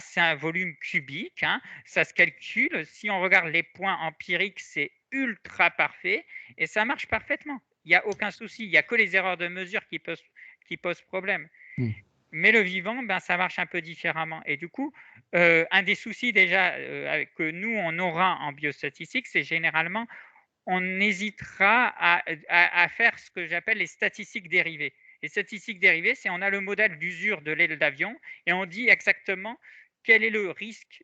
c'est un volume cubique. Ça se calcule. Si on regarde les points empiriques, c'est ultra parfait et ça marche parfaitement. Il n'y a aucun souci. Il n'y a que les erreurs de mesure qui posent problème. Mais le vivant, ça marche un peu différemment. Et du coup, un des soucis déjà que nous, on aura en biostatistique, c'est généralement, on hésitera à faire ce que j'appelle les statistiques dérivées. Les statistiques dérivées, c'est on a le modèle d'usure de l'aile d'avion et on dit exactement quel est le risque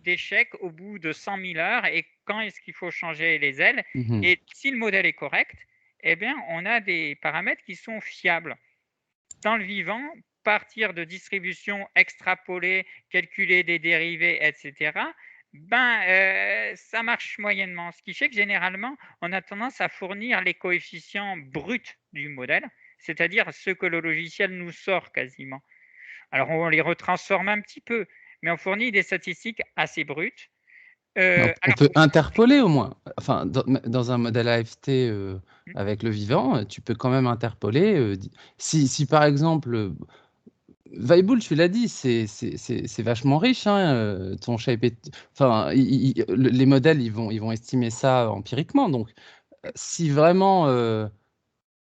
d'échec au bout de 100 000 heures et quand est-ce qu'il faut changer les ailes. Et si le modèle est correct, on a des paramètres qui sont fiables. Dans le vivant, partir de distributions extrapolées, calculer des dérivés, etc., ça marche moyennement. Ce qui fait que généralement, on a tendance à fournir les coefficients bruts du modèle, c'est-à-dire ceux que le logiciel nous sort quasiment. Alors, on les retransforme un petit peu, mais on fournit des statistiques assez brutes. On peut interpoler au moins. Enfin, dans un modèle AFT avec le vivant, tu peux quand même interpoler. Si par exemple, Weibull, tu l'as dit, c'est vachement riche. Ton shape enfin, les modèles, ils vont estimer ça empiriquement. Donc, si vraiment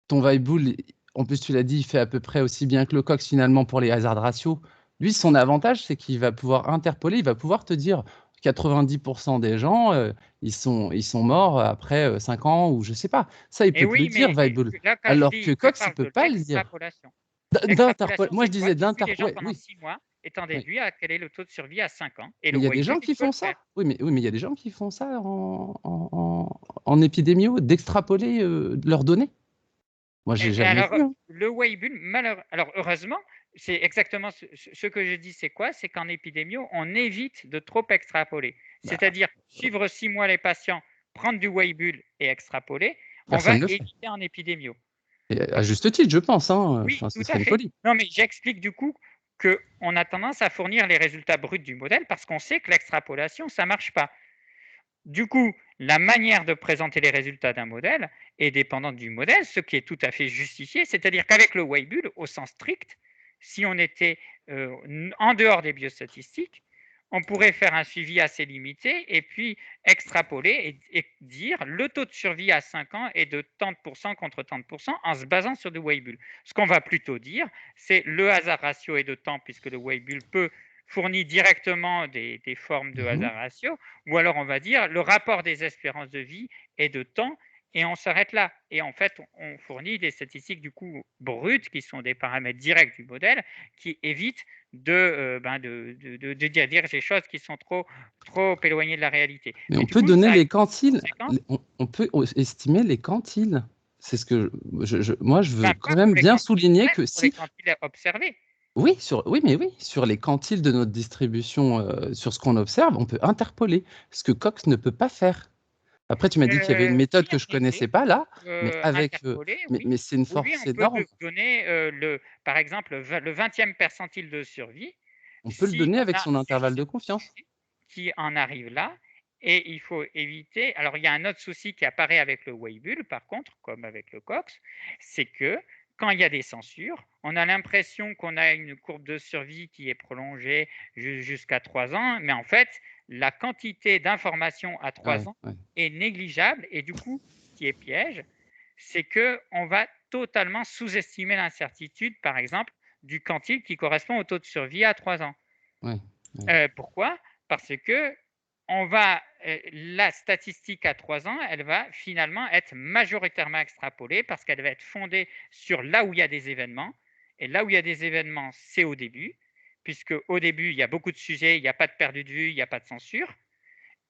ton Weibull, en plus tu l'as dit, il fait à peu près aussi bien que le Cox finalement pour les hazard ratios. Lui, son avantage, c'est qu'il va pouvoir interpoler, il va pouvoir te dire 90% des gens, ils sont morts après 5 ans ou je sais pas. Ça, il peut te le dire, Weibull. Là, Alors que Cox, il peut pas le dire. Moi, je disais d'interpoler. Les gens pendant oui. 6 mois étant déduit à quel est le taux de survie à 5 ans. Et il y a des gens qui font ça. Oui, mais il y a des gens qui font ça en épidémio, d'extrapoler leurs données. Moi, j'ai jamais vu. Le Weibull, alors heureusement, c'est exactement ce que je dis, c'est quoi? C'est qu'en épidémio, on évite de trop extrapoler. C'est-à-dire suivre 6 mois les patients, prendre du Weibull et extrapoler, on va éviter en épidémio. Et à juste titre, je pense. Oui, tout à fait. Non, mais j'explique du coup qu'on a tendance à fournir les résultats bruts du modèle parce qu'on sait que l'extrapolation, ça ne marche pas. Du coup, la manière de présenter les résultats d'un modèle est dépendante du modèle, ce qui est tout à fait justifié. C'est-à-dire qu'avec le Weibull, au sens strict, si on était en dehors des biostatistiques, on pourrait faire un suivi assez limité et puis extrapoler et dire le taux de survie à 5 ans est de tant de pourcents contre tant de pourcents en se basant sur du Weibull. Ce qu'on va plutôt dire, c'est le hasard ratio est de temps, puisque le Weibull fournit directement des formes de hasard ratio, ou alors on va dire le rapport des espérances de vie est de temps, et on s'arrête là. Et en fait, on fournit des statistiques du coup brutes, qui sont des paramètres directs du modèle, qui évitent de dire des choses qui sont trop éloignées de la réalité. Mais Mais on du peut coup, donner ça a les une quantiles, conséquence. on peut estimer les quantiles. C'est ce que moi, je veux Pas quand même pour les bien quantiles souligner vrais, que pour les si, quantiles observés. oui, sur les quantiles de notre distribution, sur ce qu'on observe, on peut interpoler, ce que Cox ne peut pas faire. Après, tu m'as dit qu'il y avait une méthode Si, que en je effet, connaissais pas là, mais interpoler, oui. mais c'est une Oui, force on peut énorme. donner, par exemple, le 20e percentile de survie. On peut le Si donner on avec a son intervalle de confiance. succès qui en arrive là, et il faut éviter. Alors, il y a un autre souci qui apparaît avec le Weibull, par contre, comme avec le Cox, c'est que quand il y a des censures, on a l'impression qu'on a une courbe de survie qui est prolongée jusqu'à 3 ans, mais en fait, la quantité d'informations à 3 Ouais, ans ouais. est négligeable, et du coup, ce qui est piège, c'est qu'on va totalement sous-estimer l'incertitude, par exemple, du quantile qui correspond au taux de survie à 3 ans. Ouais, Pourquoi? Parce que la statistique à 3 ans, elle va finalement être majoritairement extrapolée, parce qu'elle va être fondée sur là où il y a des événements. Et là où il y a des événements, c'est au début, puisque au début, il y a beaucoup de sujets, il n'y a pas de perdu de vue, il n'y a pas de censure.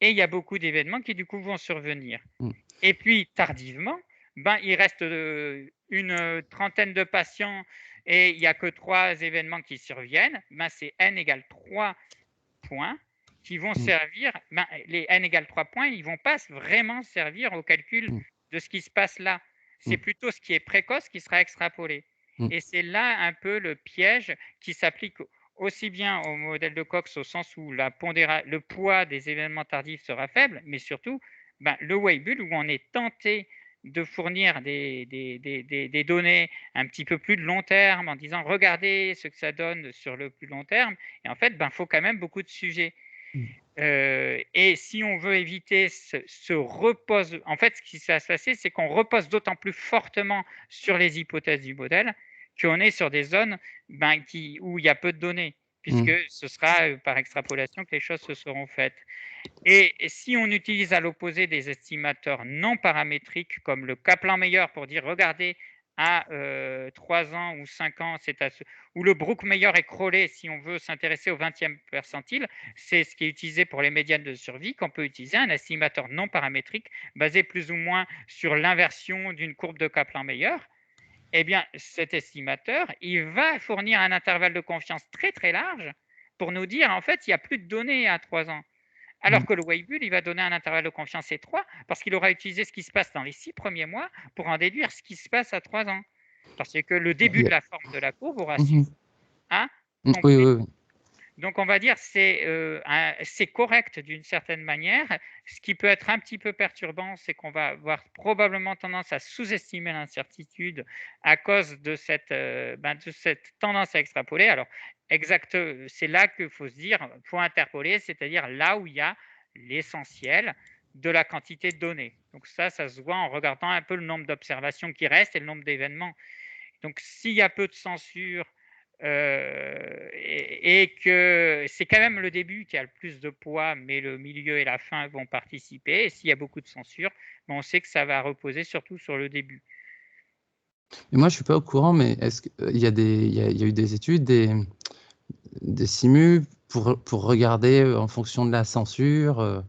Et il y a beaucoup d'événements qui, du coup, vont survenir. Mm. Et puis, tardivement, il reste une trentaine de patients et il n'y a que 3 événements qui surviennent. C'est n égale 3 points qui vont Mm. servir. Les n égale 3 points, ils ne vont pas vraiment servir au calcul Mm. de ce qui se passe là. C'est Mm. plutôt ce qui est précoce qui sera extrapolé. Mm. Et c'est là un peu le piège qui s'applique aussi bien au modèle de Cox, au sens où le poids des événements tardifs sera faible, mais surtout le Weibull, où on est tenté de fournir des données un petit peu plus de long terme, en disant regardez ce que ça donne sur le plus long terme. Et en fait, faut quand même beaucoup de sujets. Et si on veut éviter ce repose, en fait, ce qui va se passer, c'est qu'on repose d'autant plus fortement sur les hypothèses du modèle qu'on est sur des zones où il y a peu de données, puisque ce sera par extrapolation que les choses se seront faites. Et si on utilise à l'opposé des estimateurs non paramétriques comme le Kaplan-Meier pour dire regardez, à 3 ans ou 5 ans, ou le Brookmeyer et Crowley, si on veut s'intéresser au 20e percentile, c'est ce qui est utilisé pour les médianes de survie, qu'on peut utiliser un estimateur non paramétrique basé plus ou moins sur l'inversion d'une courbe de Kaplan-Meier. Eh bien, cet estimateur, il va fournir un intervalle de confiance très très large pour nous dire en fait, il n'y a plus de données à 3 ans. Alors que le Weibull, il va donner un intervalle de confiance étroit, parce qu'il aura utilisé ce qui se passe dans les 6 premiers mois pour en déduire ce qui se passe à 3 ans. Parce que le début de la forme de la courbe aura suffi à Oui, compléter. oui, oui. Donc, on va dire que c'est correct d'une certaine manière. Ce qui peut être un petit peu perturbant, c'est qu'on va avoir probablement tendance à sous-estimer l'incertitude à cause de cette tendance à extrapoler. Alors, c'est là qu'il faut se dire, il faut interpoler, c'est-à-dire là où il y a l'essentiel de la quantité de données. Donc ça se voit en regardant un peu le nombre d'observations qui restent et le nombre d'événements. Donc, s'il y a peu de censure, et que c'est quand même le début qui a le plus de poids, mais le milieu et la fin vont participer. Et s'il y a beaucoup de censure, on sait que ça va reposer surtout sur le début. Et moi, je suis pas au courant, mais est-ce qu'il y a il y a eu des études, des simus pour regarder en fonction de la censure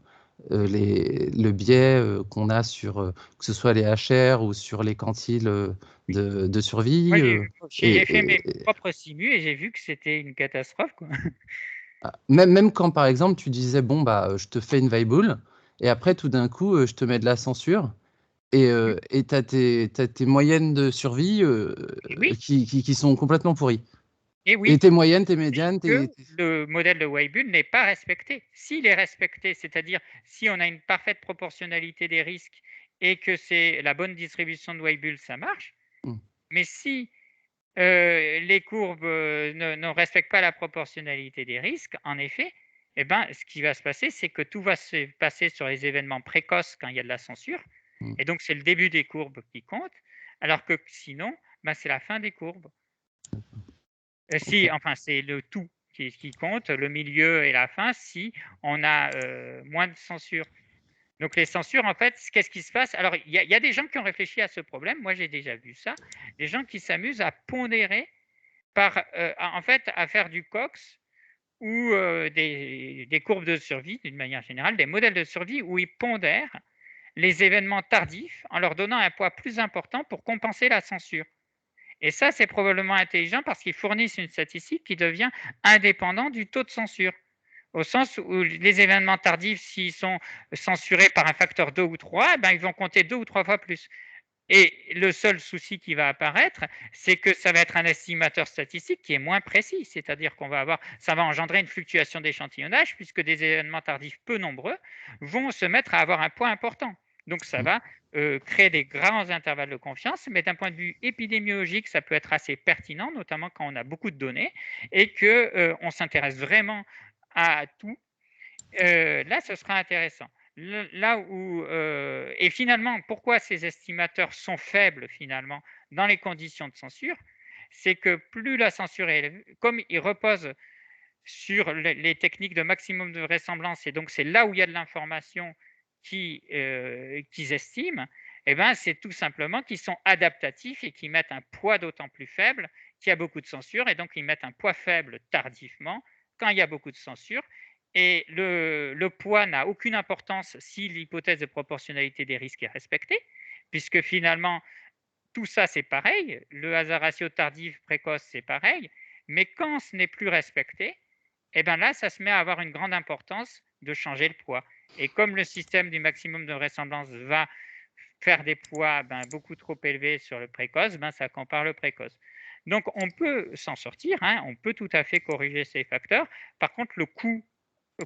le biais qu'on a sur que ce soit les HR ou sur les quantiles de survie. Moi, j'ai fait mes propres simus et j'ai vu que c'était une catastrophe, quoi. Même quand, par exemple, tu disais, bon, je te fais une Weibull, et après, tout d'un coup, je te mets de la censure, et tu as tes moyennes de survie Et oui, qui sont complètement pourries. Et Et oui, tes moyennes, tes médianes, que le modèle de Weibull n'est pas respecté. S'il est respecté, c'est-à-dire si on a une parfaite proportionnalité des risques et que c'est la bonne distribution de Weibull, ça marche. Hmm. Mais si les courbes ne respectent pas la proportionnalité des risques, en effet, eh ben, ce qui va se passer, c'est que tout va se passer sur les événements précoces quand il y a de la censure. Hmm. Et donc, c'est le début des courbes qui compte, alors que sinon, ben, c'est la fin des courbes. Si, enfin, c'est le tout qui compte, le milieu et la fin, si on a moins de censure. Donc les censures, en fait, qu'est-ce qui se passe? Alors, il y a des gens qui ont réfléchi à ce problème. Moi, j'ai déjà vu ça. Des gens qui s'amusent à pondérer en fait, à faire du Cox ou des courbes de survie, d'une manière générale, des modèles de survie où ils pondèrent les événements tardifs en leur donnant un poids plus important pour compenser la censure. Et ça, c'est probablement intelligent parce qu'ils fournissent une statistique qui devient indépendante du taux de censure. Au sens où les événements tardifs, s'ils sont censurés par un facteur 2 ou 3, ben, ils vont compter 2 ou 3 fois plus. Et le seul souci qui va apparaître, c'est que ça va être un estimateur statistique qui est moins précis, c'est-à-dire ça va engendrer une fluctuation d'échantillonnage puisque des événements tardifs peu nombreux vont se mettre à avoir un poids important. Donc ça va créer des grands intervalles de confiance, mais d'un point de vue épidémiologique, ça peut être assez pertinent, notamment quand on a beaucoup de données et que on s'intéresse vraiment à tout. Là, ce sera intéressant. Là où et finalement, pourquoi ces estimateurs sont faibles finalement dans les conditions de censure, c'est que plus la censure est élevée, comme ils reposent sur les techniques de maximum de vraisemblance, et donc c'est là où il y a de l'information qu'ils estiment, eh ben, c'est tout simplement qu'ils sont adaptatifs et qu'ils mettent un poids d'autant plus faible qu'il y a beaucoup de censure, et donc ils mettent un poids faible tardivement quand il y a beaucoup de censure. Et le poids n'a aucune importance si l'hypothèse de proportionnalité des risques est respectée, puisque finalement, tout ça, c'est pareil. Le hasard ratio tardif précoce, c'est pareil. Mais quand ce n'est plus respecté, eh ben là, ça se met à avoir une grande importance de changer le poids. Et comme le système du maximum de vraisemblance va faire des poids beaucoup trop élevés sur le précoce, ça compare le précoce. Donc on peut s'en sortir, hein, on peut tout à fait corriger ces facteurs. Par contre, le coût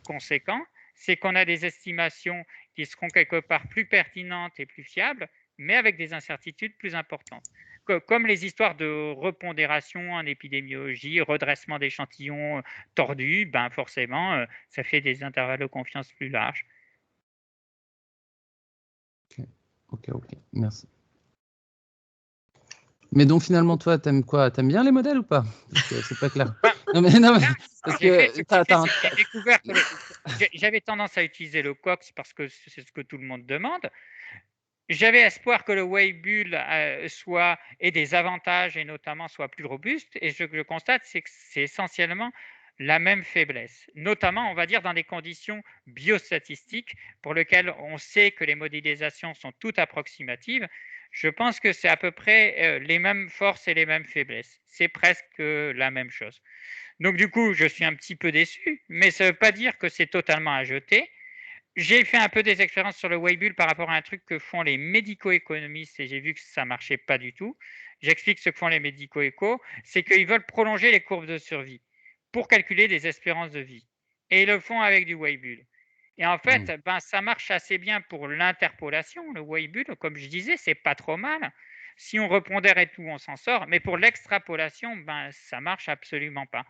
conséquent, c'est qu'on a des estimations qui seront quelque part plus pertinentes et plus fiables, mais avec des incertitudes plus importantes. Comme les histoires de repondération en épidémiologie, redressement d'échantillons tordus, forcément, ça fait des intervalles de confiance plus larges. Ok, merci. Mais donc finalement, toi, t'aimes quoi? T'aimes bien les modèles ou pas? Parce que c'est pas clair. Non mais parce que j'ai découvert que j'avais tendance à utiliser le Cox parce que c'est ce que tout le monde demande. J'avais espoir que le Weibull ait des avantages et notamment soit plus robuste. Et ce que je constate, c'est que c'est essentiellement la même faiblesse, notamment, on va dire, dans des conditions biostatistiques pour lesquelles on sait que les modélisations sont toutes approximatives. Je pense que c'est à peu près les mêmes forces et les mêmes faiblesses. C'est presque la même chose. Donc du coup, je suis un petit peu déçu, mais ça ne veut pas dire que c'est totalement à jeter. J'ai fait un peu des expériences sur le Weibull par rapport à un truc que font les médico-économistes et j'ai vu que ça ne marchait pas du tout. J'explique ce que font les médico-éco, c'est qu'ils veulent prolonger les courbes de survie pour calculer des espérances de vie. Et ils le font avec du Weibull. Et en fait, ça marche assez bien pour l'interpolation, le Weibull, comme je disais, c'est pas trop mal. Si on repondère et tout, on s'en sort. Mais pour l'extrapolation, ça marche absolument pas.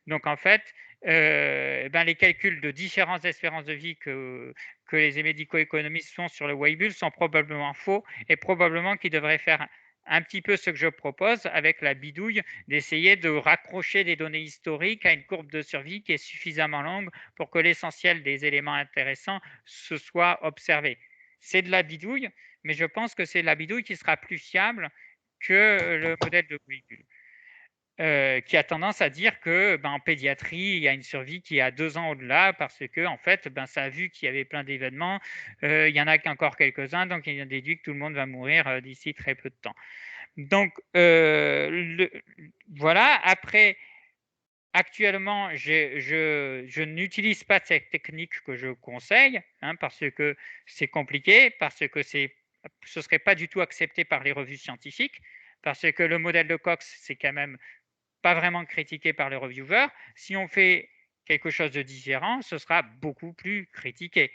Donc en fait, les calculs de différentes espérances de vie que les médico-économistes font sur le Weibull sont probablement faux et probablement qu'ils devraient faire un petit peu ce que je propose avec la bidouille d'essayer de raccrocher des données historiques à une courbe de survie qui est suffisamment longue pour que l'essentiel des éléments intéressants se soit observé. C'est de la bidouille, mais je pense que c'est de la bidouille qui sera plus fiable que le modèle de Weibull. Qui a tendance à dire que en pédiatrie, il y a une survie qui est à 2 ans au-delà parce que en fait, ça a vu qu'il y avait plein d'événements, il y en a qu'encore quelques-uns, donc il a déduit que tout le monde va mourir d'ici très peu de temps. Donc voilà. Après, actuellement, je n'utilise pas cette technique que je conseille, hein, parce que c'est compliqué, parce que ce ne serait pas du tout accepté par les revues scientifiques, parce que le modèle de Cox, c'est quand même pas vraiment critiqué par les reviewers. Si on fait quelque chose de différent, ce sera beaucoup plus critiqué.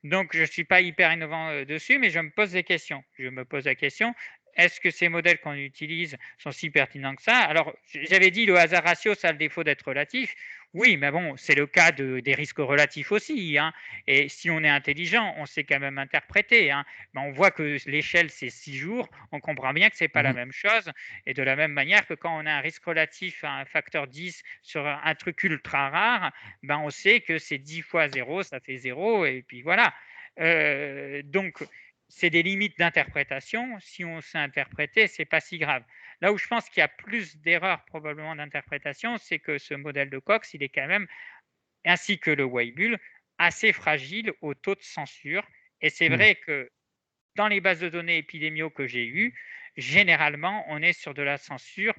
Donc, je ne suis pas hyper innovant dessus, mais je me pose des questions. Je me pose la question, est-ce que ces modèles qu'on utilise sont si pertinents que ça? Alors, j'avais dit le hasard ratio, ça a le défaut d'être relatif. Oui, mais bon, c'est le cas des risques relatifs aussi, hein. Et si on est intelligent, on sait quand même interpréter, hein. Mais on voit que l'échelle, c'est 6 jours. On comprend bien que ce n'est pas la Mhm. même chose. Et de la même manière que quand on a un risque relatif à un facteur 10 sur un truc ultra rare, ben on sait que c'est 10 fois 0, ça fait 0. Et puis voilà. Donc, c'est des limites d'interprétation. Si on sait interpréter, c'est pas si grave. Là où je pense qu'il y a plus d'erreurs probablement d'interprétation, c'est que ce modèle de Cox, il est quand même, ainsi que le Weibull, assez fragile au taux de censure. Et c'est Mhm. vrai que dans les bases de données épidémiaux que j'ai eues, généralement, on est sur de la censure.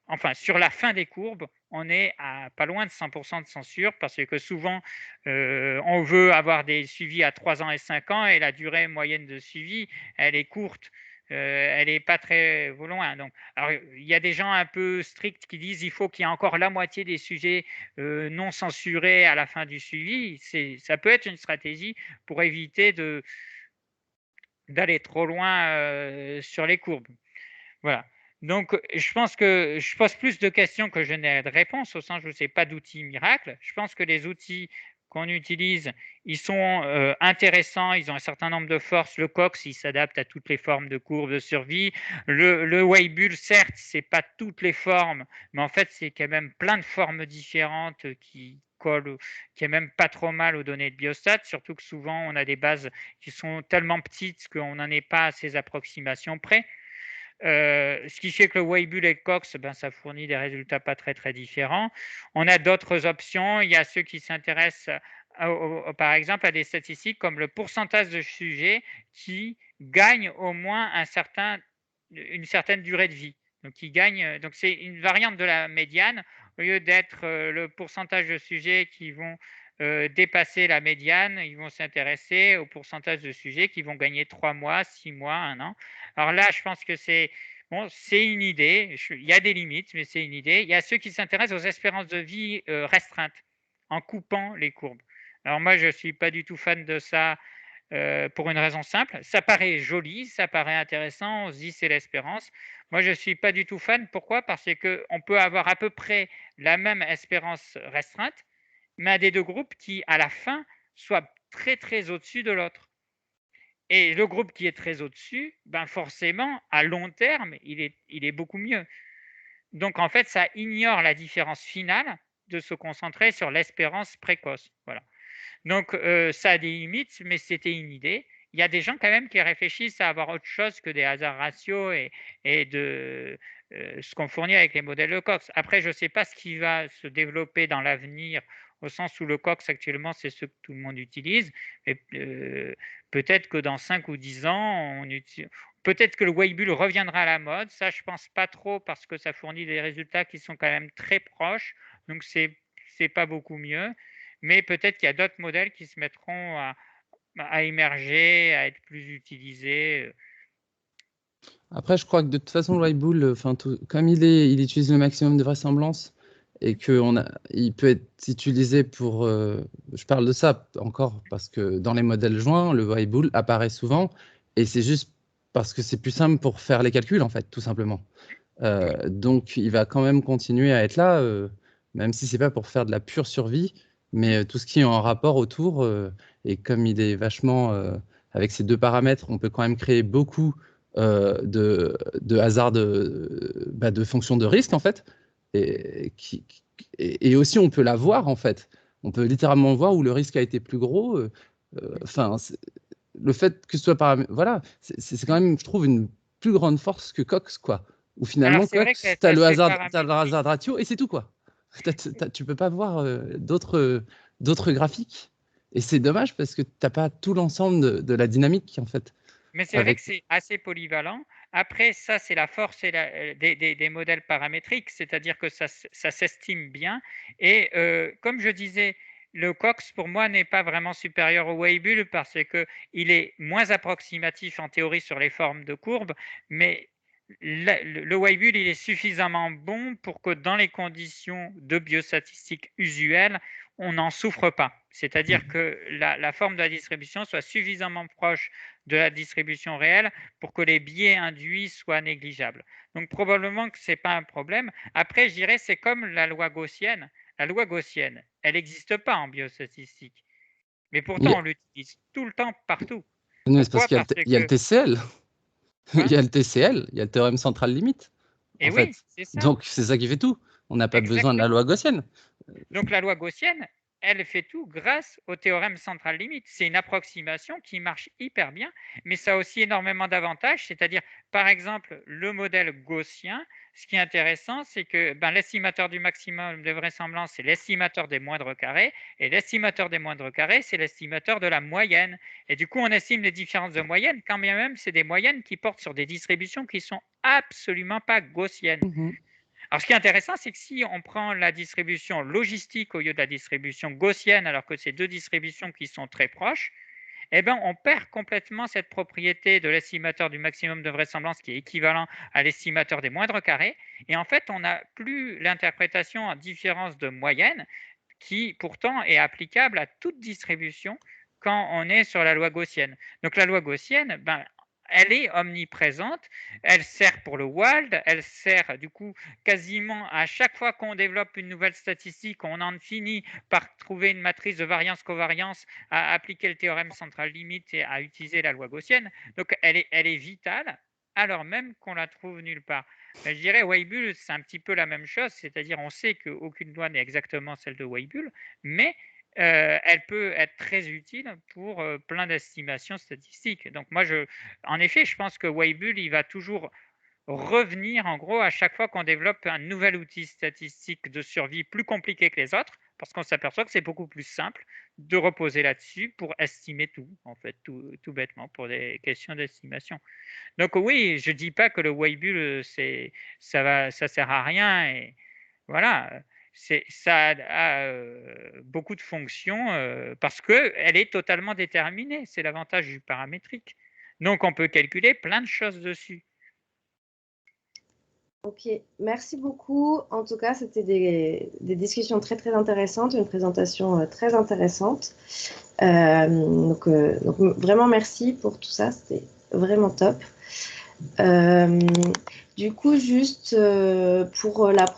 Enfin, sur la fin des courbes, on est à pas loin de 100% de censure parce que souvent, on veut avoir des suivis à 3 ans et 5 ans et la durée moyenne de suivi, elle est courte. Elle n'est pas très loin. Donc, alors, il y a des gens un peu stricts qui disent qu'il faut qu'il y ait encore la moitié des sujets non censurés à la fin du suivi. Ça peut être une stratégie pour éviter d'aller trop loin sur les courbes. Voilà. Donc, je pense que je pose plus de questions que je n'ai de réponses, au sens où je n'ai pas d'outils miracles. Je pense que les outils qu'on utilise, ils sont intéressants, ils ont un certain nombre de forces. Le Cox, il s'adapte à toutes les formes de courbes de survie. Le Weibull, certes, c'est pas toutes les formes, mais en fait, c'est quand même plein de formes différentes qui collent, qui est même pas trop mal aux données de biostat, surtout que souvent, on a des bases qui sont tellement petites qu'on n'en est pas à ces approximations près. Ce qui fait que le Weibull et le Cox, ben, ça fournit des résultats pas très très différents. On a d'autres options. Il y a ceux qui s'intéressent, par exemple, à des statistiques comme le pourcentage de sujets qui gagnent au moins une certaine durée de vie. Donc, donc c'est une variante de la médiane. Au lieu d'être le pourcentage de sujets qui vont dépasser la médiane, ils vont s'intéresser au pourcentage de sujets qui vont gagner 3 mois, 6 mois, 1 an. Alors là, je pense que c'est une idée. Il y a des limites, mais c'est une idée. Il y a ceux qui s'intéressent aux espérances de vie restreintes en coupant les courbes. Alors moi, je ne suis pas du tout fan de ça pour une raison simple. Ça paraît joli, ça paraît intéressant. On se dit c'est l'espérance. Moi, je ne suis pas du tout fan. Pourquoi? Parce qu'on peut avoir à peu près la même espérance restreinte, mais à des deux groupes qui, à la fin, soient très très au-dessus de l'autre. Et le groupe qui est très au-dessus, ben forcément, à long terme, il est beaucoup mieux. Donc, en fait, ça ignore la différence finale de se concentrer sur l'espérance précoce. Voilà. Donc, ça a des limites, mais c'était une idée. Il y a des gens quand même qui réfléchissent à avoir autre chose que des hasards ratios et de ce qu'on fournit avec les modèles de Cox. Après, je ne sais pas ce qui va se développer dans l'avenir, au sens où le Cox actuellement, c'est ce que tout le monde utilise. Mais peut-être que dans 5 ou 10 ans, peut-être que le Weibull reviendra à la mode. Ça, je ne pense pas trop parce que ça fournit des résultats qui sont quand même très proches. Donc, c'est pas beaucoup mieux. Mais peut-être qu'il y a d'autres modèles qui se mettront à émerger, à être plus utilisés. Après, je crois que de toute façon, le Weibull, enfin, comme il utilise le maximum de vraisemblance et il peut être utilisé pour. Je parle de ça encore parce que dans les modèles joints, le Weibull apparaît souvent et c'est juste parce que c'est plus simple pour faire les calculs, en fait, tout simplement. Oui. Donc, il va quand même continuer à être là, même si c'est pas pour faire de la pure survie, mais tout ce qui est en rapport autour, et comme il est vachement avec ces deux paramètres, on peut quand même créer beaucoup de hasard de fonctions de risque en fait, et, et aussi on peut la voir en fait. On peut littéralement voir où le risque a été plus gros. Enfin, le fait que ce soit voilà, c'est quand même, je trouve, une plus grande force que Cox, quoi. Où Alors, finalement, c'est vrai Cox, qu'être tu as assez le paramétrique, hasard ratio et c'est tout, quoi. Tu peux pas voir d'autres graphiques. Et c'est dommage parce que tu n'as pas tout l'ensemble de la dynamique, en fait. mais c'est vrai que Avec... c'est assez polyvalent. Après, ça, c'est la force des modèles paramétriques, c'est-à-dire que ça s'estime bien. Et comme je disais, le Cox, pour moi, n'est pas vraiment supérieur au Weibull parce qu'il est moins approximatif en théorie sur les formes de courbes, mais le Weibull, il est suffisamment bon pour que dans les conditions de biostatistique usuelles, on n'en souffre pas. C'est-à-dire que la forme de la distribution soit suffisamment proche de la distribution réelle pour que les biais induits soient négligeables. Donc probablement que ce n'est pas un problème. Après, je dirais, c'est comme la loi gaussienne. La loi gaussienne, elle n'existe pas en biostatistique. Mais Il y pourtant, a- on l'utilise tout le temps, partout. non, c'est parce Pourquoi? qu'il y a Parce il y a le que... TCL. Il Quoi? y a le TCL, il y a le théorème central limite, Et en oui, fait. c'est ça. Donc, c'est ça qui fait tout. On n'a pas besoin de la loi Exactement. gaussienne. Donc la loi gaussienne, elle fait tout grâce au théorème central limite. C'est une approximation qui marche hyper bien, mais ça a aussi énormément d'avantages. C'est-à-dire, par exemple, le modèle gaussien, ce qui est intéressant, c'est que l'estimateur du maximum de vraisemblance, c'est l'estimateur des moindres carrés, et l'estimateur des moindres carrés, c'est l'estimateur de la moyenne. Et du coup, on estime les différences de moyenne, quand bien même c'est des moyennes qui portent sur des distributions qui sont absolument pas gaussiennes. Mhm. Alors, ce qui est intéressant, c'est que si on prend la distribution logistique au lieu de la distribution gaussienne, alors que c'est deux distributions qui sont très proches, eh ben, on perd complètement cette propriété de l'estimateur du maximum de vraisemblance qui est équivalent à l'estimateur des moindres carrés. Et en fait, on n'a plus l'interprétation en différence de moyenne qui pourtant est applicable à toute distribution quand on est sur la loi gaussienne. Donc la loi gaussienne, elle est omniprésente, elle sert pour le WALD, elle sert du coup quasiment à chaque fois qu'on développe une nouvelle statistique, on en finit par trouver une matrice de variance-covariance, à appliquer le théorème central limite et à utiliser la loi gaussienne. Donc elle est vitale alors même qu'on la trouve nulle part. Je dirais Weibull, c'est un petit peu la même chose, c'est-à-dire on sait qu'aucune loi n'est exactement celle de Weibull, mais elle peut être très utile pour plein d'estimations statistiques. Donc moi, en effet, je pense que Weibull, il va toujours revenir en gros à chaque fois qu'on développe un nouvel outil statistique de survie plus compliqué que les autres, parce qu'on s'aperçoit que c'est beaucoup plus simple de reposer là-dessus pour estimer tout, en fait, tout bêtement, pour des questions d'estimation. Donc oui, je dis pas que le Weibull, ça sert à rien et voilà, ça a beaucoup de fonctions parce qu'elle est totalement déterminée. C'est l'avantage du paramétrique. Donc on peut calculer plein de choses dessus. Ok, merci beaucoup. En tout cas, c'était des discussions très très intéressantes, une présentation très intéressante. Donc vraiment merci pour tout ça, c'était vraiment top. Du coup, juste pour la